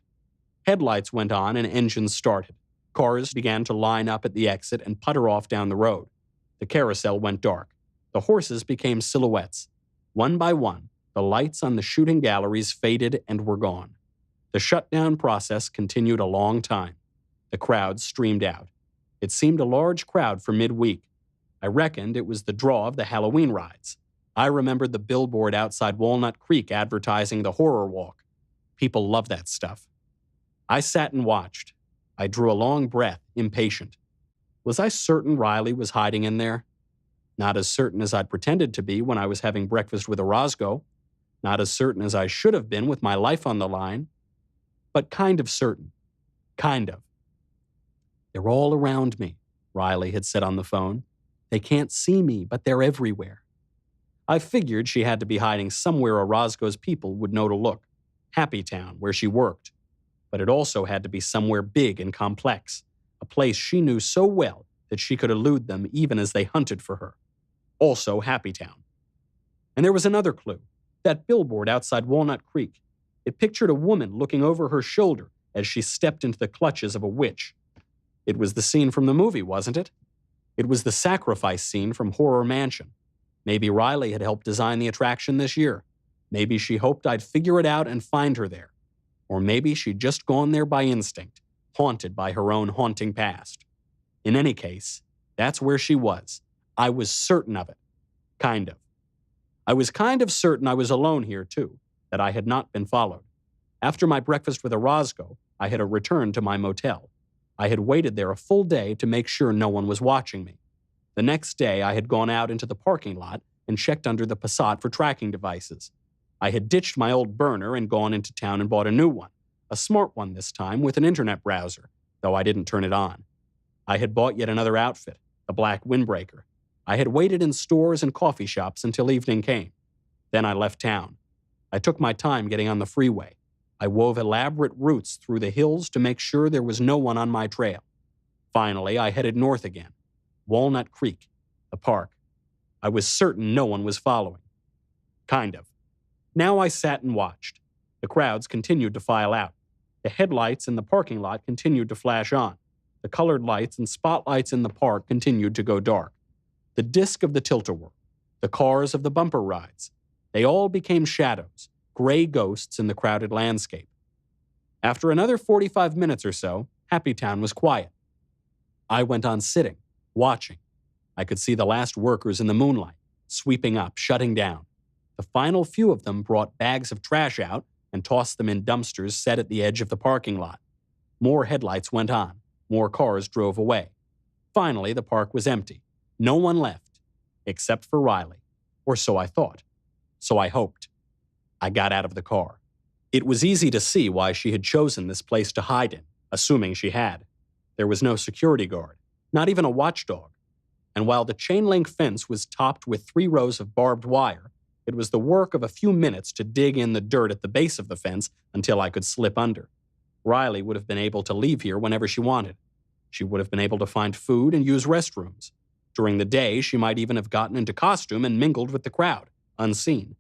Headlights went on and engines started. Cars began to line up at the exit and putter off down the road. The carousel went dark. The horses became silhouettes. One by one, the lights on the shooting galleries faded and were gone. The shutdown process continued a long time. The crowd streamed out. It seemed a large crowd for midweek. I reckoned it was the draw of the Halloween rides. I remembered the billboard outside Walnut Creek advertising the horror walk. People love that stuff. I sat and watched. I drew a long breath, impatient. Was I certain Riley was hiding in there? Not as certain as I'd pretended to be when I was having breakfast with Orozco. Not as certain as I should have been with my life on the line. But kind of certain. Kind of. "They're all around me," Riley had said on the phone. "They can't see me, but they're everywhere." I figured she had to be hiding somewhere Orozco's people would know to look. Happy Town, where she worked. But it also had to be somewhere big and complex, a place she knew so well that she could elude them even as they hunted for her. Also Happy Town. And there was another clue, that billboard outside Walnut Creek. It pictured a woman looking over her shoulder as she stepped into the clutches of a witch. It was the scene from the movie, wasn't it? It was the sacrifice scene from Horror Mansion. Maybe Riley had helped design the attraction this year. Maybe she hoped I'd figure it out and find her there. Or maybe she'd just gone there by instinct, haunted by her own haunting past. In any case, that's where she was. I was certain of it. Kind of. I was kind of certain I was alone here, too, that I had not been followed. After my breakfast with Orozco, I had returned to my motel. I had waited there a full day to make sure no one was watching me. The next day, I had gone out into the parking lot and checked under the Passat for tracking devices. I had ditched my old burner and gone into town and bought a new one, a smart one this time with an internet browser, though I didn't turn it on. I had bought yet another outfit, a black windbreaker. I had waited in stores and coffee shops until evening came. Then I left town. I took my time getting on the freeway. I wove elaborate routes through the hills to make sure there was no one on my trail. Finally, I headed north again. Walnut Creek, the park. I was certain no one was following. Kind of. Now I sat and watched. The crowds continued to file out. The headlights in the parking lot continued to flash on. The colored lights and spotlights in the park continued to go dark. The disc of the tilt-a-whirl, the cars of the bumper rides, they all became shadows, gray ghosts in the crowded landscape. After another 45 minutes or so, Happy Town was quiet. I went on sitting, watching. I could see the last workers in the moonlight, sweeping up, shutting down. The final few of them brought bags of trash out and tossed them in dumpsters set at the edge of the parking lot. More headlights went on. More cars drove away. Finally, the park was empty. No one left, except for Riley. Or so I thought. So I hoped. I got out of the car. It was easy to see why she had chosen this place to hide in, assuming she had. There was no security guard, not even a watchdog. And while the chain-link fence was topped with 3 rows of barbed wire, it was the work of a few minutes to dig in the dirt at the base of the fence until I could slip under. Riley would have been able to leave here whenever she wanted. She would have been able to find food and use restrooms. During the day, she might even have gotten into costume and mingled with the crowd, unseen.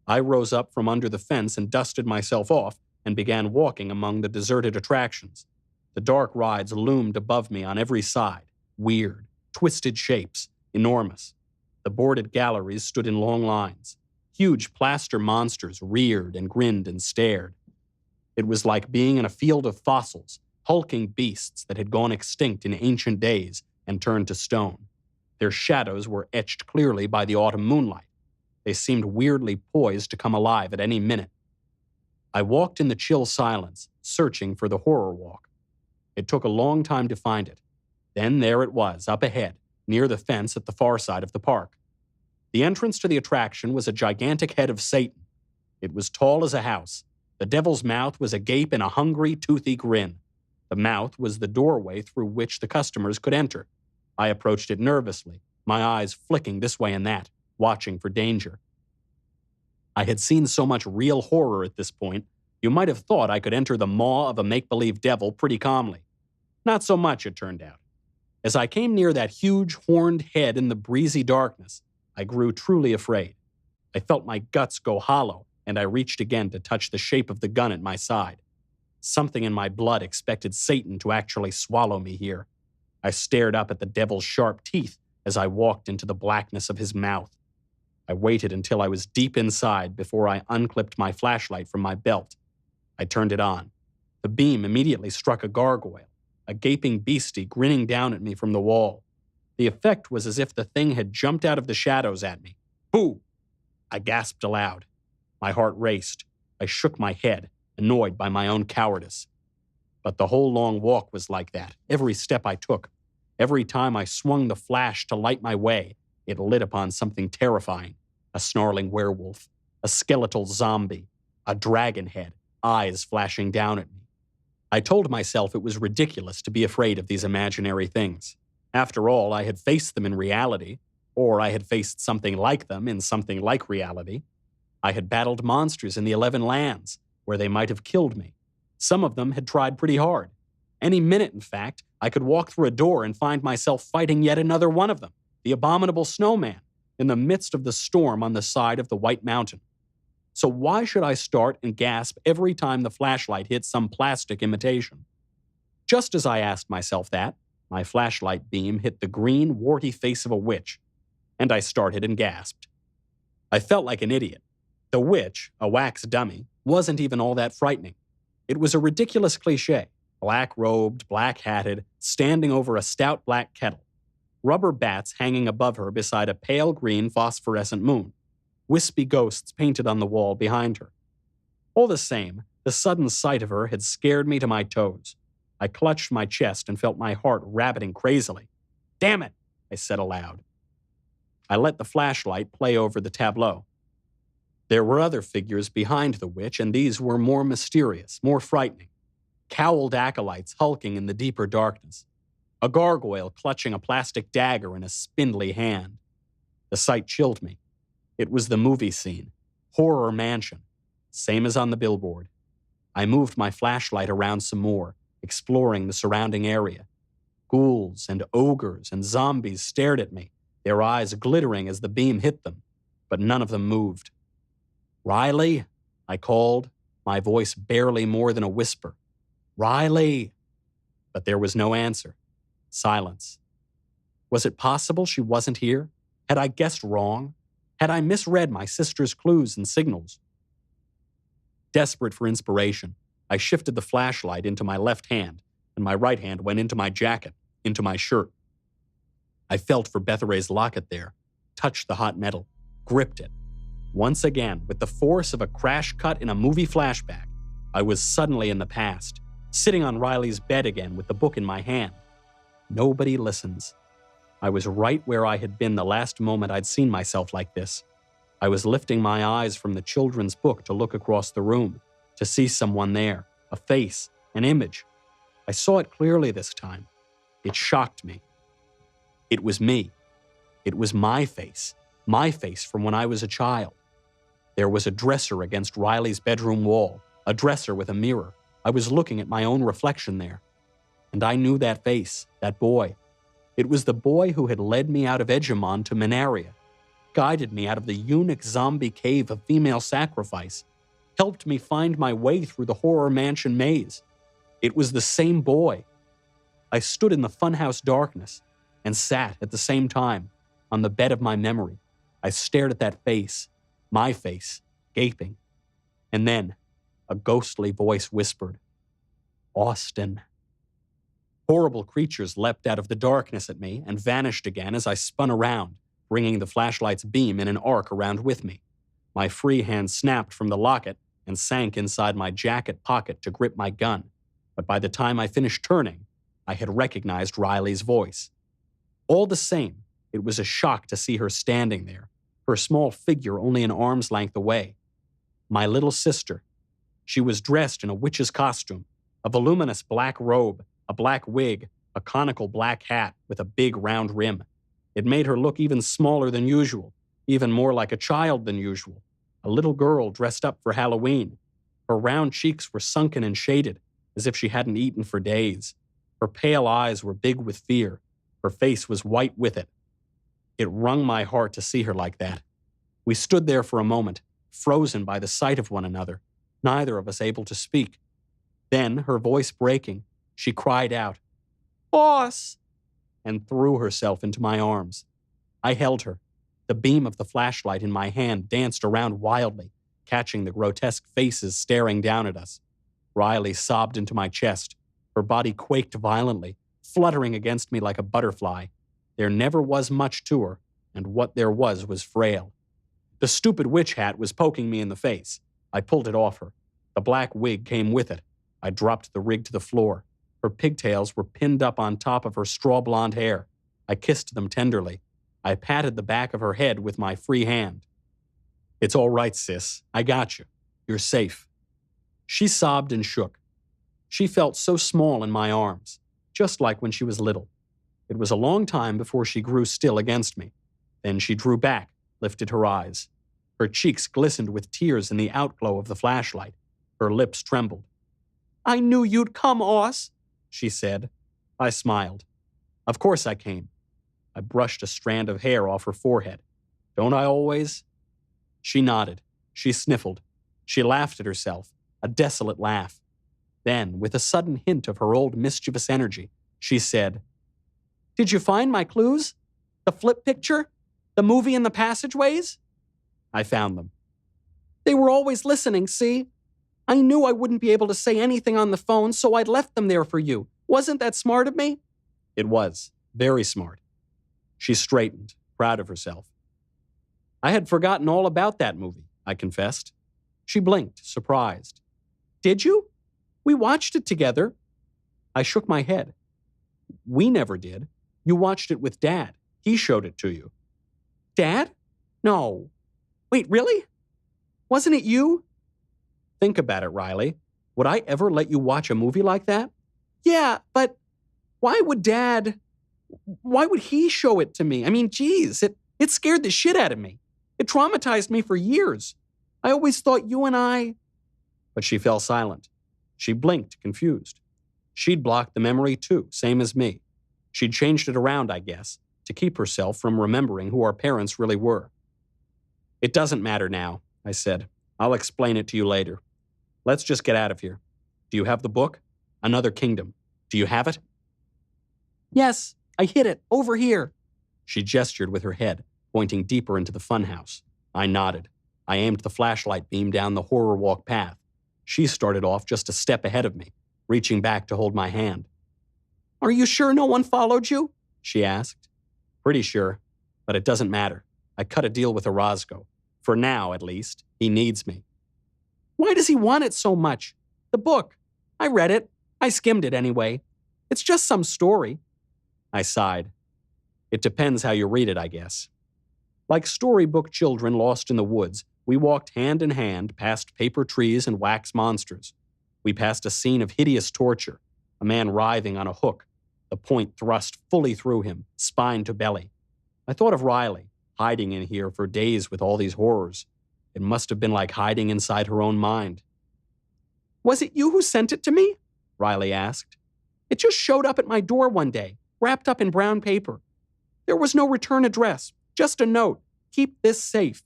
I rose up from under the fence and dusted myself off and began walking among the deserted attractions. The dark rides loomed above me on every side, weird, twisted shapes, enormous. The boarded galleries stood in long lines. Huge plaster monsters reared and grinned and stared. It was like being in a field of fossils, hulking beasts that had gone extinct in ancient days and turned to stone. Their shadows were etched clearly by the autumn moonlight. They seemed weirdly poised to come alive at any minute. I walked in the chill silence, searching for the horror walk. It took a long time to find it. Then there it was, up ahead, near the fence at the far side of the park. The entrance to the attraction was a gigantic head of Satan. It was tall as a house. The devil's mouth was agape in a hungry, toothy grin. The mouth was the doorway through which the customers could enter. I approached it nervously, my eyes flicking this way and that, watching for danger. I had seen so much real horror at this point, you might have thought I could enter the maw of a make-believe devil pretty calmly. Not so much, it turned out. As I came near that huge, horned head in the breezy darkness, I grew truly afraid. I felt my guts go hollow, and I reached again to touch the shape of the gun at my side. Something in my blood expected Satan to actually swallow me here. I stared up at the devil's sharp teeth as I walked into the blackness of his mouth. I waited until I was deep inside before I unclipped my flashlight from my belt. I turned it on. The beam immediately struck a gargoyle, a gaping beastie grinning down at me from the wall. The effect was as if the thing had jumped out of the shadows at me. Boo! I gasped aloud. My heart raced. I shook my head, annoyed by my own cowardice. But the whole long walk was like that, every step I took. Every time I swung the flash to light my way, it lit upon something terrifying. A snarling werewolf, a skeletal zombie, a dragon head, eyes flashing down at me. I told myself it was ridiculous to be afraid of these imaginary things. After all, I had faced them in reality, or I had faced something like them in something like reality. I had battled monsters in the 11 lands, where they might have killed me. Some of them had tried pretty hard. Any minute, in fact, I could walk through a door and find myself fighting yet another one of them, the abominable snowman, in the midst of the storm on the side of the White Mountain. So why should I start and gasp every time the flashlight hits some plastic imitation? Just as I asked myself that, my flashlight beam hit the green, warty face of a witch, and I started and gasped. I felt like an idiot. The witch, a wax dummy, wasn't even all that frightening. It was a ridiculous cliché, black-robed, black-hatted, standing over a stout black kettle. Rubber bats hanging above her beside a pale green phosphorescent moon. Wispy ghosts painted on the wall behind her. All the same, the sudden sight of her had scared me to my toes. I clutched my chest and felt my heart rabbiting crazily. "Damn it," I said aloud. I let the flashlight play over the tableau. There were other figures behind the witch, and these were more mysterious, more frightening. Cowled acolytes hulking in the deeper darkness. A gargoyle clutching a plastic dagger in a spindly hand. The sight chilled me. It was the movie scene. Horror Mansion. Same as on the billboard. I moved my flashlight around some more, exploring the surrounding area. Ghouls and ogres and zombies stared at me, their eyes glittering as the beam hit them, but none of them moved. "Riley," I called, my voice barely more than a whisper. "Riley!" But there was no answer. Silence. Was it possible she wasn't here? Had I guessed wrong? Had I misread my sister's clues and signals? Desperate for inspiration, I shifted the flashlight into my left hand, and my right hand went into my jacket, into my shirt. I felt for Bethare's locket there, touched the hot metal, gripped it. Once again, with the force of a crash cut in a movie flashback, I was suddenly in the past, sitting on Riley's bed again with the book in my hand. Nobody listens. I was right where I had been the last moment I'd seen myself like this. I was lifting my eyes from the children's book to look across the room, to see someone there, a face, an image. I saw it clearly this time. It shocked me. It was me. It was my face from when I was a child. There was a dresser against Riley's bedroom wall, a dresser with a mirror. I was looking at my own reflection there. And I knew that face, that boy. It was the boy who had led me out of Edgemon to Minaria, guided me out of the eunuch zombie cave of female sacrifice, helped me find my way through the horror mansion maze. It was the same boy. I stood in the funhouse darkness and sat at the same time on the bed of my memory. I stared at that face, my face, gaping. And then a ghostly voice whispered, "Austin." Horrible creatures leapt out of the darkness at me and vanished again as I spun around, bringing the flashlight's beam in an arc around with me. My free hand snapped from the locket and sank inside my jacket pocket to grip my gun. But by the time I finished turning, I had recognized Riley's voice. All the same, it was a shock to see her standing there, her small figure only an arm's length away. My little sister. She was dressed in a witch's costume, a voluminous black robe, a black wig, a conical black hat with a big round rim. It made her look even smaller than usual, even more like a child than usual, a little girl dressed up for Halloween. Her round cheeks were sunken and shaded, as if she hadn't eaten for days. Her pale eyes were big with fear. Her face was white with it. It wrung my heart to see her like that. We stood there for a moment, frozen by the sight of one another, neither of us able to speak. Then, her voice breaking, she cried out, "Boss!" and threw herself into my arms. I held her. The beam of the flashlight in my hand danced around wildly, catching the grotesque faces staring down at us. Riley sobbed into my chest. Her body quaked violently, fluttering against me like a butterfly. There never was much to her, and what there was frail. The stupid witch hat was poking me in the face. I pulled it off her. The black wig came with it. I dropped the rig to the floor. Her pigtails were pinned up on top of her straw blonde hair. I kissed them tenderly. I patted the back of her head with my free hand. "It's all right, sis. I got you. You're safe." She sobbed and shook. She felt so small in my arms, just like when she was little. It was a long time before she grew still against me. Then she drew back, lifted her eyes. Her cheeks glistened with tears in the outglow of the flashlight. Her lips trembled. "I knew you'd come, Oss," she said. I smiled. Of course I came. I brushed a strand of hair off her forehead. Don't I always? She nodded. She sniffled. She laughed at herself, a desolate laugh. Then, with a sudden hint of her old mischievous energy, she said, "Did you find my clues? The flip picture? The movie in the passageways?" I found them. "They were always listening, see? I knew I wouldn't be able to say anything on the phone, so I'd left them there for you. Wasn't that smart of me?" It was. Very smart. She straightened, proud of herself. "I had forgotten all about that movie," I confessed. She blinked, surprised. "Did you? We watched it together." I shook my head. "We never did. You watched it with Dad. He showed it to you." "Dad? No. Wait, really?" Wasn't it you? Think about it, Riley. Would I ever let you watch a movie like that? Yeah, but why would he show it to me? I mean, geez, it scared the shit out of me. It traumatized me for years. I always thought you and I... But she fell silent. She blinked, confused. She'd blocked the memory too, same as me. She'd changed it around, I guess, to keep herself from remembering who our parents really were. It doesn't matter now, I said. I'll explain it to you later. Let's just get out of here. Do you have the book? Another Kingdom. Do you have it? Yes, I hid it, over here. She gestured with her head, pointing deeper into the funhouse. I nodded. I aimed the flashlight beam down the horror walk path. She started off just a step ahead of me, reaching back to hold my hand. Are you sure no one followed you? She asked. Pretty sure, but it doesn't matter. I cut a deal with Orozco. For now, at least, he needs me. Why does he want it so much? The book. I read it. I skimmed it anyway. It's just some story. I sighed. It depends how you read it, I guess. Like storybook children lost in the woods, we walked hand in hand past paper trees and wax monsters. We passed a scene of hideous torture, a man writhing on a hook, the point thrust fully through him, spine to belly. I thought of Riley, hiding in here for days with all these horrors. It must have been like hiding inside her own mind. Was it you who sent it to me? Riley asked. It just showed up at my door one day, wrapped up in brown paper. There was no return address, just a note. Keep this safe.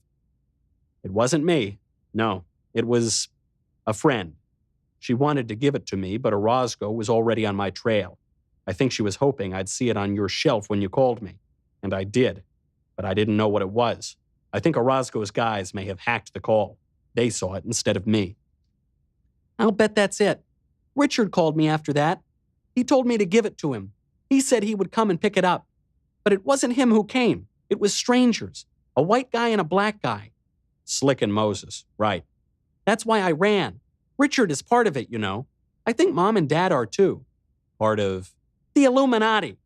It wasn't me. No, it was a friend. She wanted to give it to me, but Orozco was already on my trail. I think she was hoping I'd see it on your shelf when you called me. And I did, but I didn't know what it was. I think Orozco's guys may have hacked the call. They saw it instead of me. I'll bet that's it. Richard called me after that. He told me to give it to him. He said he would come and pick it up. But it wasn't him who came. It was strangers. A white guy and a black guy. Slick and Moses, right. That's why I ran. Richard is part of it, you know. I think Mom and Dad are too. Part of... the Illuminati.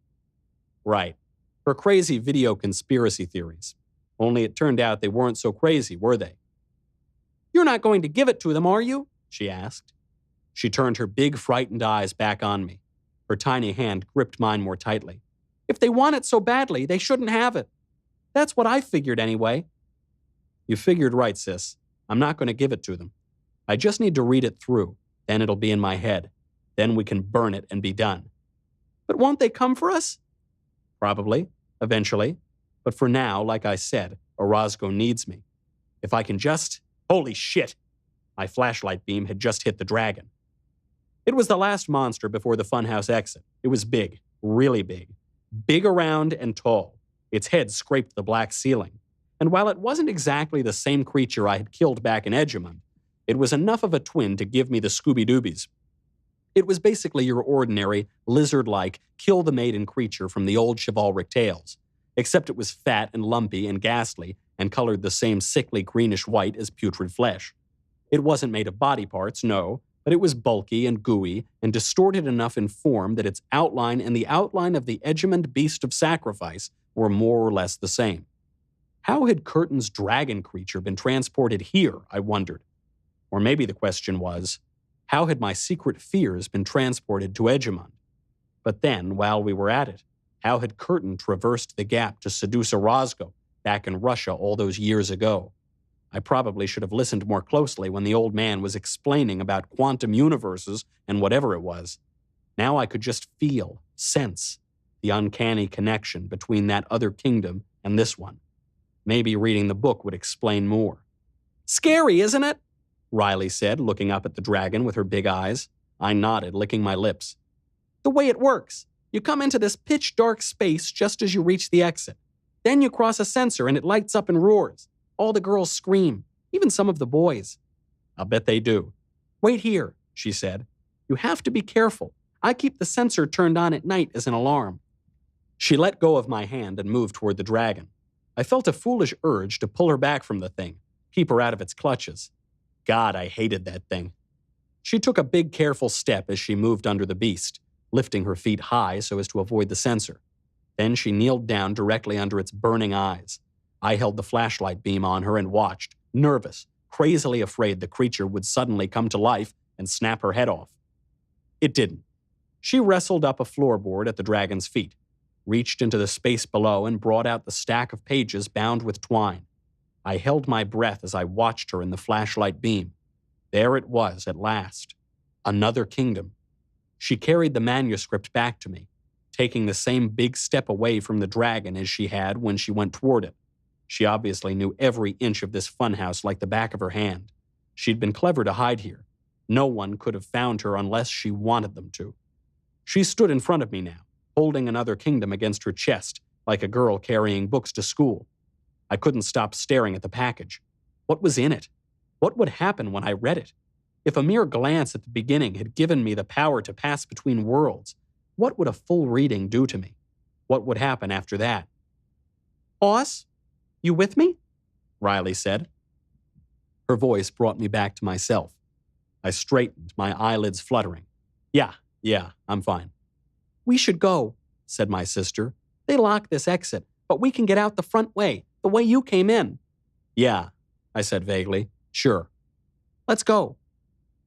Right. Her crazy video conspiracy theories. Only it turned out they weren't so crazy, were they? You're not going to give it to them, are you? She asked. She turned her big, frightened eyes back on me. Her tiny hand gripped mine more tightly. If they want it so badly, they shouldn't have it. That's what I figured anyway. You figured right, sis. I'm not going to give it to them. I just need to read it through. Then it'll be in my head. Then we can burn it and be done. But won't they come for us? Probably, eventually. But for now, like I said, Orozco needs me. If I can just... Holy shit! My flashlight beam had just hit the dragon. It was the last monster before the funhouse exit. It was big, really big. Big around and tall. Its head scraped the black ceiling. And while it wasn't exactly the same creature I had killed back in Edgemont, it was enough of a twin to give me the Scooby-Doobies. It was basically your ordinary, lizard-like, kill-the-maiden creature from the old chivalric tales, except it was fat and lumpy and ghastly and colored the same sickly greenish-white as putrid flesh. It wasn't made of body parts, no, but it was bulky and gooey and distorted enough in form that its outline and the outline of the Edgemont beast of sacrifice were more or less the same. How had Curtin's dragon creature been transported here, I wondered. Or maybe the question was, how had my secret fears been transported to Edgemont? But then, while we were at it, how had Curtin traversed the gap to seduce Orozco back in Russia all those years ago? I probably should have listened more closely when the old man was explaining about quantum universes and whatever it was. Now I could just feel, sense, the uncanny connection between that other kingdom and this one. Maybe reading the book would explain more. Scary, isn't it? Riley said, looking up at the dragon with her big eyes. I nodded, licking my lips. The way it works. You come into this pitch-dark space just as you reach the exit. Then you cross a sensor and it lights up and roars. All the girls scream, even some of the boys. I'll bet they do. Wait here, she said. You have to be careful. I keep the sensor turned on at night as an alarm. She let go of my hand and moved toward the dragon. I felt a foolish urge to pull her back from the thing, keep her out of its clutches. God, I hated that thing. She took a big, careful step as she moved under the beast, lifting her feet high so as to avoid the sensor. Then she kneeled down directly under its burning eyes. I held the flashlight beam on her and watched, nervous, crazily afraid the creature would suddenly come to life and snap her head off. It didn't. She wrestled up a floorboard at the dragon's feet, reached into the space below, and brought out the stack of pages bound with twine. I held my breath as I watched her in the flashlight beam. There it was at last. Another kingdom. She carried the manuscript back to me, taking the same big step away from the dragon as she had when she went toward it. She obviously knew every inch of this funhouse like the back of her hand. She'd been clever to hide here. No one could have found her unless she wanted them to. She stood in front of me now, holding another kingdom against her chest, like a girl carrying books to school. I couldn't stop staring at the package. What was in it? What would happen when I read it? If a mere glance at the beginning had given me the power to pass between worlds, what would a full reading do to me? What would happen after that? "Boss, you with me?" Riley said. Her voice brought me back to myself. I straightened, my eyelids fluttering. Yeah, I'm fine." "We should go," said my sister. "They locked this exit, but we can get out the front way, the way you came in." "Yeah," I said vaguely. "Sure." "Let's go."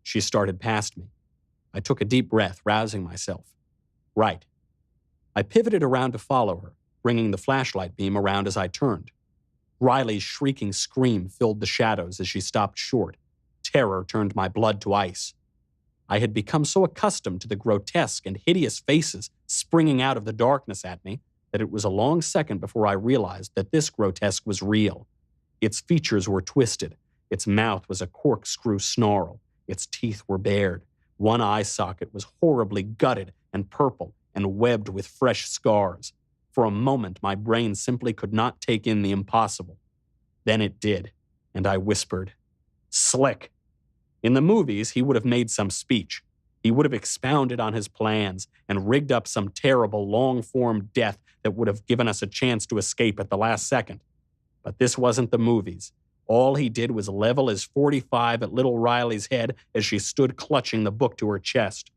She started past me. I took a deep breath, rousing myself. Right. I pivoted around to follow her, bringing the flashlight beam around as I turned. Riley's shrieking scream filled the shadows as she stopped short. Terror turned my blood to ice. I had become so accustomed to the grotesque and hideous faces springing out of the darkness at me that it was a long second before I realized that this grotesque was real. Its features were twisted. Its mouth was a corkscrew snarl. Its teeth were bared. One eye socket was horribly gutted and purple and webbed with fresh scars. For a moment, my brain simply could not take in the impossible. Then it did, and I whispered, "Slick." In the movies, he would have made some speech. He would have expounded on his plans and rigged up some terrible, long-form death that would have given us a chance to escape at the last second. But this wasn't the movies. All he did was level his .45 at little Riley's head as she stood clutching the book to her chest.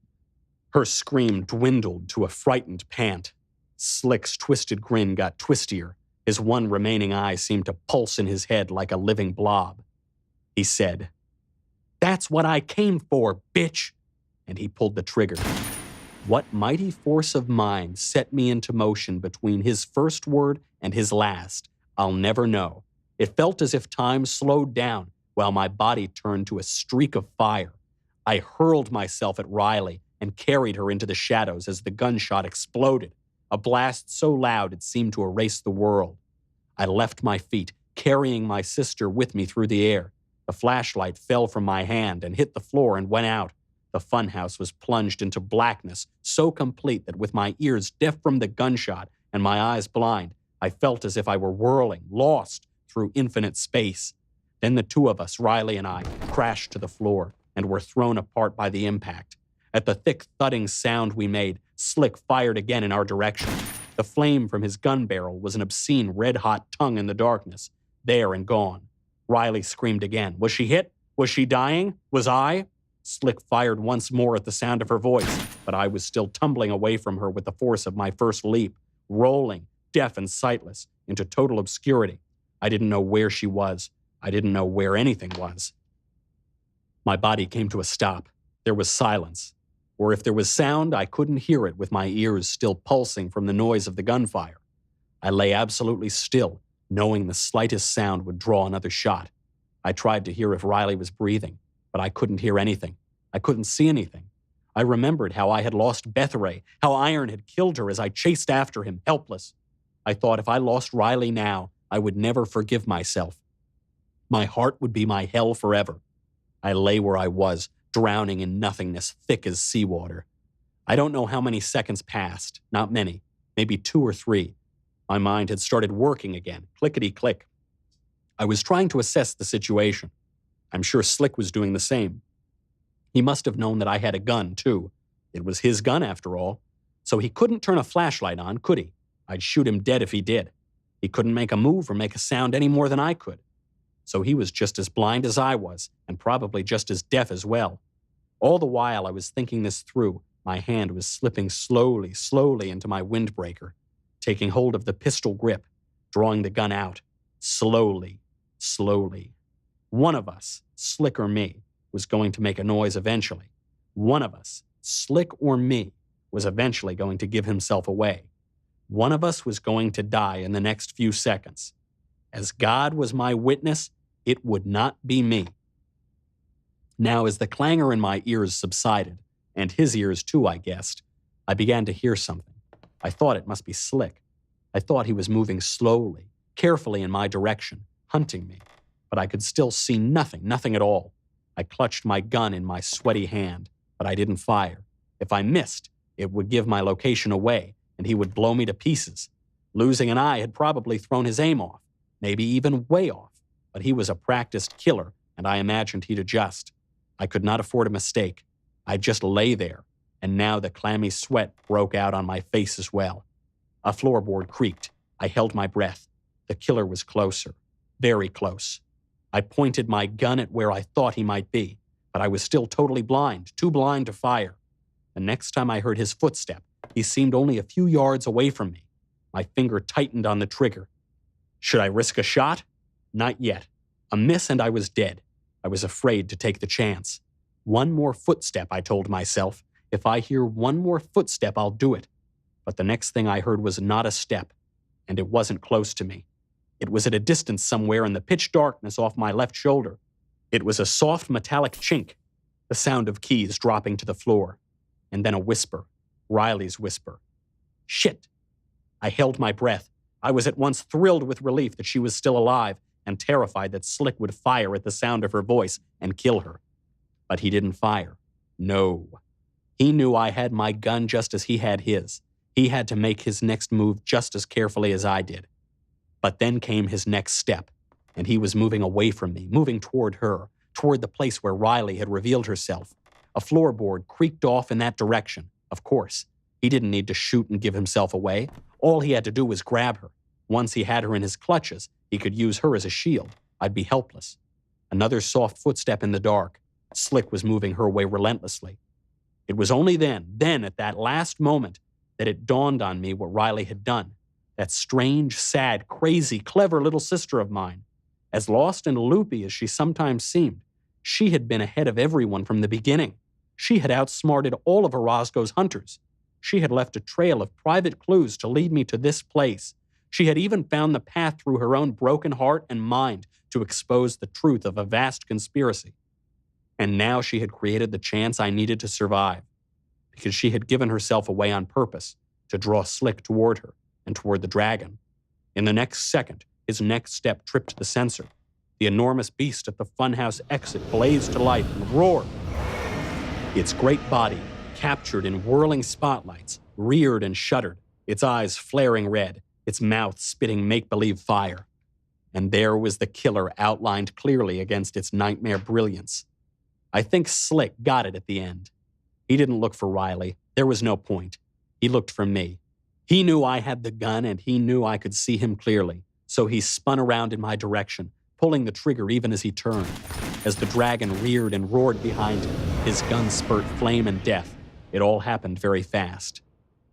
Her scream dwindled to a frightened pant. Slick's twisted grin got twistier. His one remaining eye seemed to pulse in his head like a living blob. He said, "That's what I came for, bitch!" And he pulled the trigger. What mighty force of mind set me into motion between his first word and his last, I'll never know. It felt as if time slowed down while my body turned to a streak of fire. I hurled myself at Riley and carried her into the shadows as the gunshot exploded, a blast so loud it seemed to erase the world. I left my feet, carrying my sister with me through the air. The flashlight fell from my hand and hit the floor and went out. The funhouse was plunged into blackness, so complete that with my ears deaf from the gunshot and my eyes blind, I felt as if I were whirling, lost, through infinite space. Then the two of us, Riley and I, crashed to the floor and were thrown apart by the impact. At the thick thudding sound we made, Slick fired again in our direction. The flame from his gun barrel was an obscene red-hot tongue in the darkness, there and gone. Riley screamed again. Was she hit? Was she dying? Was I? Slick fired once more at the sound of her voice, but I was still tumbling away from her with the force of my first leap, rolling, deaf and sightless, into total obscurity. I didn't know where she was. I didn't know where anything was. My body came to a stop. There was silence. Or if there was sound, I couldn't hear it with my ears still pulsing from the noise of the gunfire. I lay absolutely still, knowing the slightest sound would draw another shot. I tried to hear if Riley was breathing, but I couldn't hear anything. I couldn't see anything. I remembered how I had lost Bethray, how Iron had killed her as I chased after him, helpless. I thought if I lost Riley now, I would never forgive myself. My heart would be my hell forever. I lay where I was, drowning in nothingness thick as seawater. I don't know how many seconds passed, not many, maybe 2 or 3. My mind had started working again, clickety-click. I was trying to assess the situation. I'm sure Slick was doing the same. He must have known that I had a gun, too. It was his gun, after all. So he couldn't turn a flashlight on, could he? I'd shoot him dead if he did. He couldn't make a move or make a sound any more than I could. So he was just as blind as I was, and probably just as deaf as well. All the while I was thinking this through, my hand was slipping slowly into my windbreaker, taking hold of the pistol grip, drawing the gun out, slowly. One of us, Slick or me, was going to make a noise eventually. One of us, Slick or me, was eventually going to give himself away. One of us was going to die in the next few seconds. As God was my witness, it would not be me. Now, as the clangor in my ears subsided, and his ears too, I guessed, I began to hear something. I thought it must be Slick. I thought he was moving slowly, carefully in my direction, hunting me. But I could still see nothing at all. I clutched my gun in my sweaty hand, but I didn't fire. If I missed, it would give my location away, and he would blow me to pieces. Losing an eye had probably thrown his aim off, maybe even way off. But he was a practiced killer, and I imagined he'd adjust. I could not afford a mistake. I just lay there, and now the clammy sweat broke out on my face as well. A floorboard creaked. I held my breath. The killer was closer, very close. I pointed my gun at where I thought he might be, but I was still totally blind, too blind to fire. The next time I heard his footstep, he seemed only a few yards away from me. My finger tightened on the trigger. Should I risk a shot? Not yet. A miss and I was dead. I was afraid to take the chance. One more footstep, I told myself. If I hear one more footstep, I'll do it. But the next thing I heard was not a step, and it wasn't close to me. It was at a distance somewhere in the pitch darkness off my left shoulder. It was a soft metallic chink, the sound of keys dropping to the floor, and then a whisper, Riley's whisper. Shit! I held my breath. I was at once thrilled with relief that she was still alive and terrified that Slick would fire at the sound of her voice and kill her. But he didn't fire. No. He knew I had my gun just as he had his. He had to make his next move just as carefully as I did. But then came his next step, and he was moving away from me, moving toward her, toward the place where Riley had revealed herself. A floorboard creaked off in that direction. Of course, he didn't need to shoot and give himself away. All he had to do was grab her. Once he had her in his clutches, he could use her as a shield. I'd be helpless. Another soft footstep in the dark. Slick was moving her way relentlessly. It was only then at that last moment, that it dawned on me what Riley had done. That strange, sad, crazy, clever little sister of mine. As lost and loopy as she sometimes seemed, she had been ahead of everyone from the beginning. She had outsmarted all of Orozco's hunters. She had left a trail of private clues to lead me to this place. She had even found the path through her own broken heart and mind to expose the truth of a vast conspiracy. And now she had created the chance I needed to survive, because she had given herself away on purpose to draw Slick toward her and toward the dragon. In the next second, his next step tripped the sensor. The enormous beast at the funhouse exit blazed to life and roared. Its great body, captured in whirling spotlights, reared and shuddered, its eyes flaring red, its mouth spitting make-believe fire. And there was the killer outlined clearly against its nightmare brilliance. I think Slick got it at the end. He didn't look for Riley. There was no point. He looked for me. He knew I had the gun, and he knew I could see him clearly. So he spun around in my direction, pulling the trigger even as he turned. As the dragon reared and roared behind him, his gun spurt flame and death. It all happened very fast.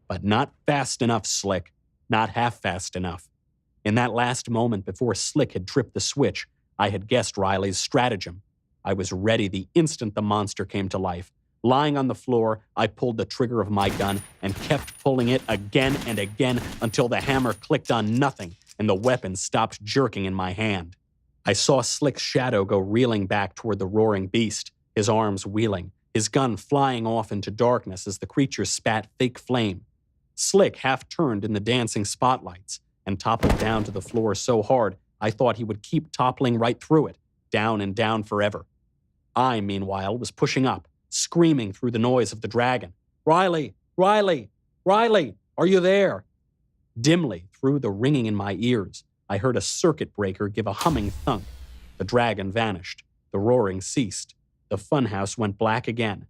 But not fast enough, Slick. Not half fast enough. In that last moment before Slick had tripped the switch, I had guessed Riley's stratagem. I was ready the instant the monster came to life. Lying on the floor, I pulled the trigger of my gun and kept pulling it again and again until the hammer clicked on nothing and the weapon stopped jerking in my hand. I saw Slick's shadow go reeling back toward the roaring beast, his arms wheeling, his gun flying off into darkness as the creature spat fake flame. Slick half turned in the dancing spotlights and toppled down to the floor so hard I thought he would keep toppling right through it, down and down forever. I, meanwhile, was pushing up, screaming through the noise of the dragon. Riley! Riley! Riley! Are you there? Dimly, through the ringing in my ears, I heard a circuit breaker give a humming thunk. The dragon vanished. The roaring ceased. The funhouse went black again.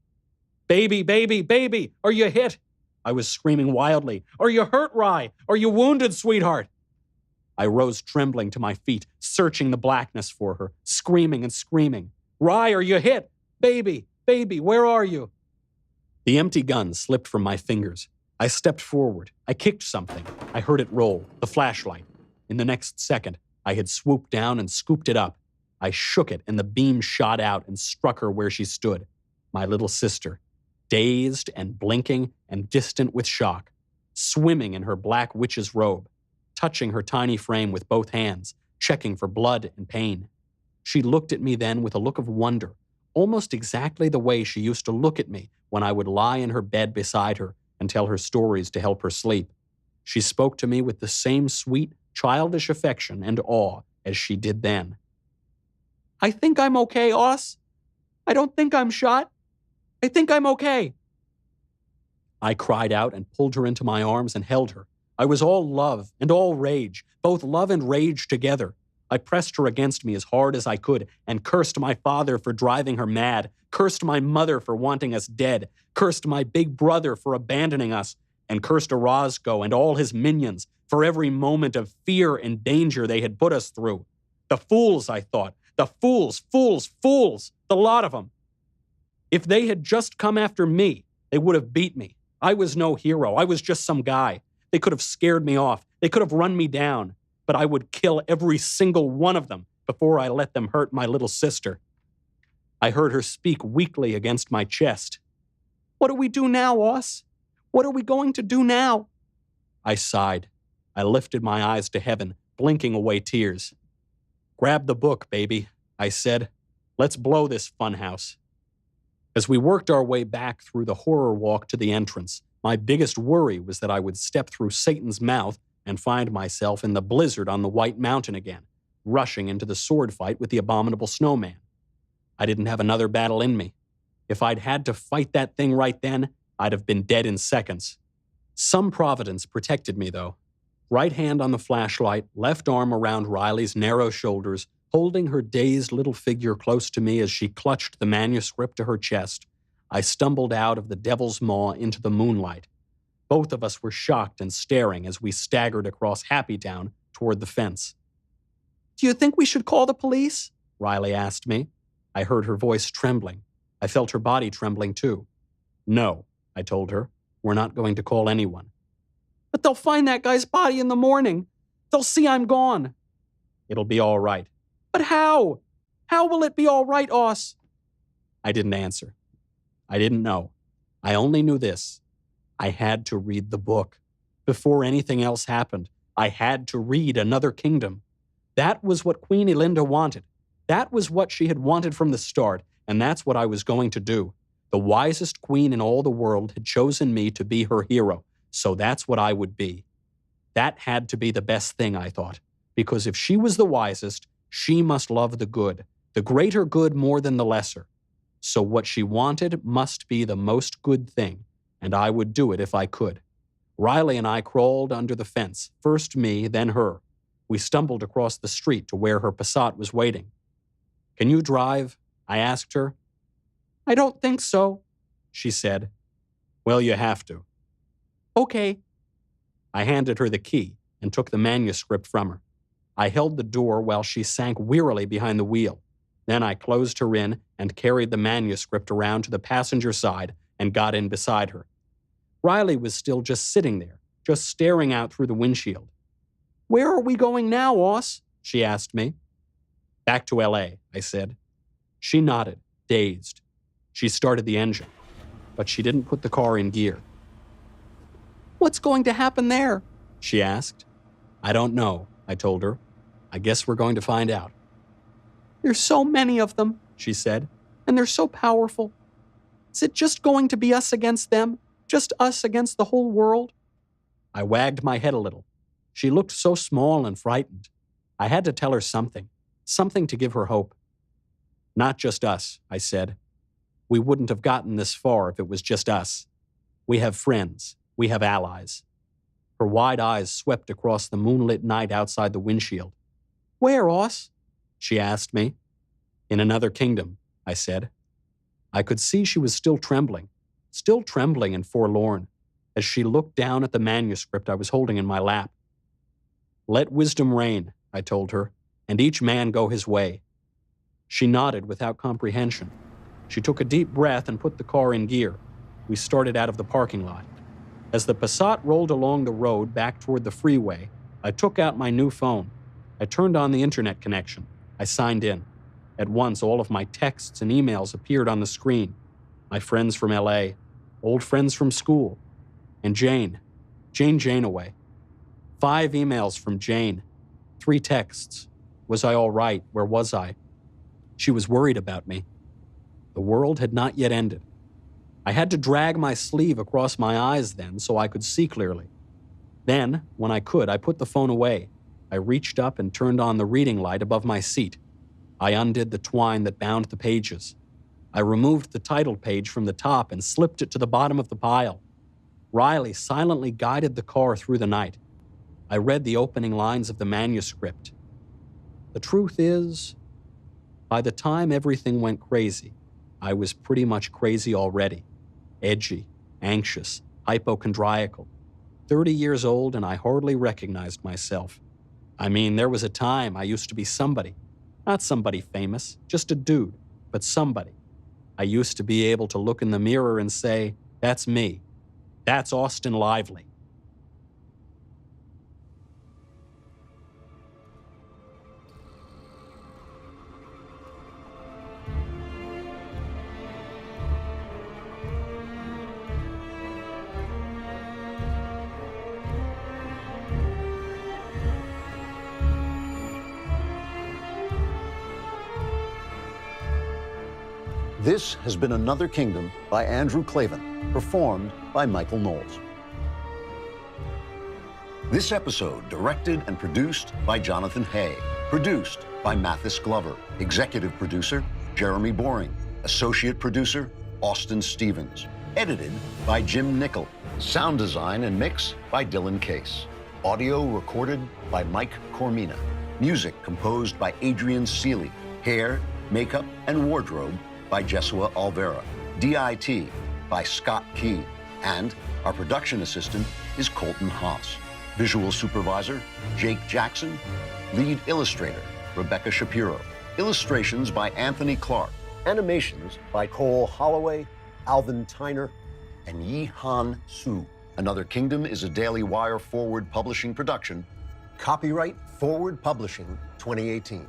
Baby, baby, baby! Are you hit? I was screaming wildly. Are you hurt, Rye? Are you wounded, sweetheart? I rose trembling to my feet, searching the blackness for her, screaming and screaming. Rye, are you hit? Baby, baby, where are you? The empty gun slipped from my fingers. I stepped forward. I kicked something. I heard it roll, the flashlight. In the next second, I had swooped down and scooped it up. I shook it, and the beam shot out and struck her where she stood, my little sister, dazed and blinking and distant with shock, swimming in her black witch's robe, touching her tiny frame with both hands, checking for blood and pain. She looked at me then with a look of wonder, almost exactly the way she used to look at me when I would lie in her bed beside her and tell her stories to help her sleep. She spoke to me with the same sweet, childish affection and awe as she did then. "I think I'm okay, Oss. I don't think I'm shot. I think I'm okay." I cried out and pulled her into my arms and held her. I was all love and all rage, both love and rage together. I pressed her against me as hard as I could and cursed my father for driving her mad, cursed my mother for wanting us dead, cursed my big brother for abandoning us, and cursed Orozco and all his minions for every moment of fear and danger they had put us through. The fools, I thought, the fools, the lot of them. If they had just come after me, they would have beat me. I was no hero. I was just some guy. They could have scared me off. They could have run me down. But I would kill every single one of them before I let them hurt my little sister. I heard her speak weakly against my chest. "What do we do now, Oss? What are we going to do now?" I sighed. I lifted my eyes to heaven, blinking away tears. "Grab the book, baby," I said. "Let's blow this funhouse." As we worked our way back through the horror walk to the entrance, my biggest worry was that I would step through Satan's mouth and find myself in the blizzard on the White Mountain again, rushing into the sword fight with the abominable snowman. I didn't have another battle in me. If I'd had to fight that thing right then, I'd have been dead in seconds. Some providence protected me, though. Right hand on the flashlight, left arm around Riley's narrow shoulders, holding her dazed little figure close to me as she clutched the manuscript to her chest, I stumbled out of the devil's maw into the moonlight. Both of us were shocked and staring as we staggered across Happy Town toward the fence. "Do you think we should call the police?" Riley asked me. I heard her voice trembling. I felt her body trembling too. "No," I told her. "We're not going to call anyone." "But they'll find that guy's body in the morning. They'll see I'm gone." "It'll be all right." "But how? How will it be all right, Oss?" I didn't answer. I didn't know. I only knew this. I had to read the book. Before anything else happened, I had to read Another Kingdom. That was what Queen Elinda wanted. That was what she had wanted from the start, and that's what I was going to do. The wisest queen in all the world had chosen me to be her hero, so that's what I would be. That had to be the best thing, I thought, because if she was the wisest, she must love the good, the greater good more than the lesser. So what she wanted must be the most good thing, and I would do it if I could. Riley and I crawled under the fence, first me, then her. We stumbled across the street to where her Passat was waiting. "Can you drive?" I asked her. "I don't think so," she said. "Well, you have to." "Okay." I handed her the key and took the manuscript from her. I held the door while she sank wearily behind the wheel. Then I closed her in and carried the manuscript around to the passenger side and got in beside her. Riley was still just sitting there, just staring out through the windshield. "Where are we going now, Oss?" she asked me. "Back to L.A., I said. She nodded, dazed. She started the engine, but she didn't put the car in gear. "What's going to happen there?" she asked. "I don't know," I told her. "I guess we're going to find out." "There's so many of them," she said, "and they're so powerful. Is it just going to be us against them? Just us against the whole world?" I wagged my head a little. She looked so small and frightened. I had to tell her something to give her hope. "Not just us," I said. "We wouldn't have gotten this far if it was just us. We have friends. We have allies." Her wide eyes swept across the moonlit night outside the windshield. "Where, Oss?" she asked me. "In Another Kingdom," I said. I could see she was still trembling and forlorn, as she looked down at the manuscript I was holding in my lap. "Let wisdom reign," I told her, "and each man go his way." She nodded without comprehension. She took a deep breath and put the car in gear. We started out of the parking lot. As the Passat rolled along the road back toward the freeway, I took out my new phone. I turned on the internet connection. I signed in. At once, all of my texts and emails appeared on the screen. My friends from LA, old friends from school, and Jane Janeway. 5 emails from Jane, 3 texts. Was I all right? Where was I? She was worried about me. The world had not yet ended. I had to drag my sleeve across my eyes then so I could see clearly. Then, when I could, I put the phone away. I reached up and turned on the reading light above my seat. I undid the twine that bound the pages. I removed the title page from the top and slipped it to the bottom of the pile. Riley silently guided the car through the night. I read the opening lines of the manuscript. The truth is, by the time everything went crazy, I was pretty much crazy already. Edgy, anxious, hypochondriacal. 30 years old, and I hardly recognized myself. I mean, there was a time I used to be somebody. Not somebody famous, just a dude, but somebody. I used to be able to look in the mirror and say, that's me. That's Austin Lively. This has been Another Kingdom by Andrew Klavan, performed by Michael Knowles. This episode directed and produced by Jonathan Hay, produced by Mathis Glover, executive producer Jeremy Boring, associate producer Austin Stevens, edited by Jim Nickel, sound design and mix by Dylan Case, audio recorded by Mike Cormina, music composed by Adrian Seeley, hair, makeup, and wardrobe by Jesua Alvera, DIT by Scott Key, and our production assistant is Colton Haas. Visual supervisor, Jake Jackson. Lead illustrator, Rebecca Shapiro. Illustrations by Anthony Clark. Animations by Cole Holloway, Alvin Tyner, and Yi-Han Su. Another Kingdom is a Daily Wire Forward Publishing production. Copyright Forward Publishing 2018.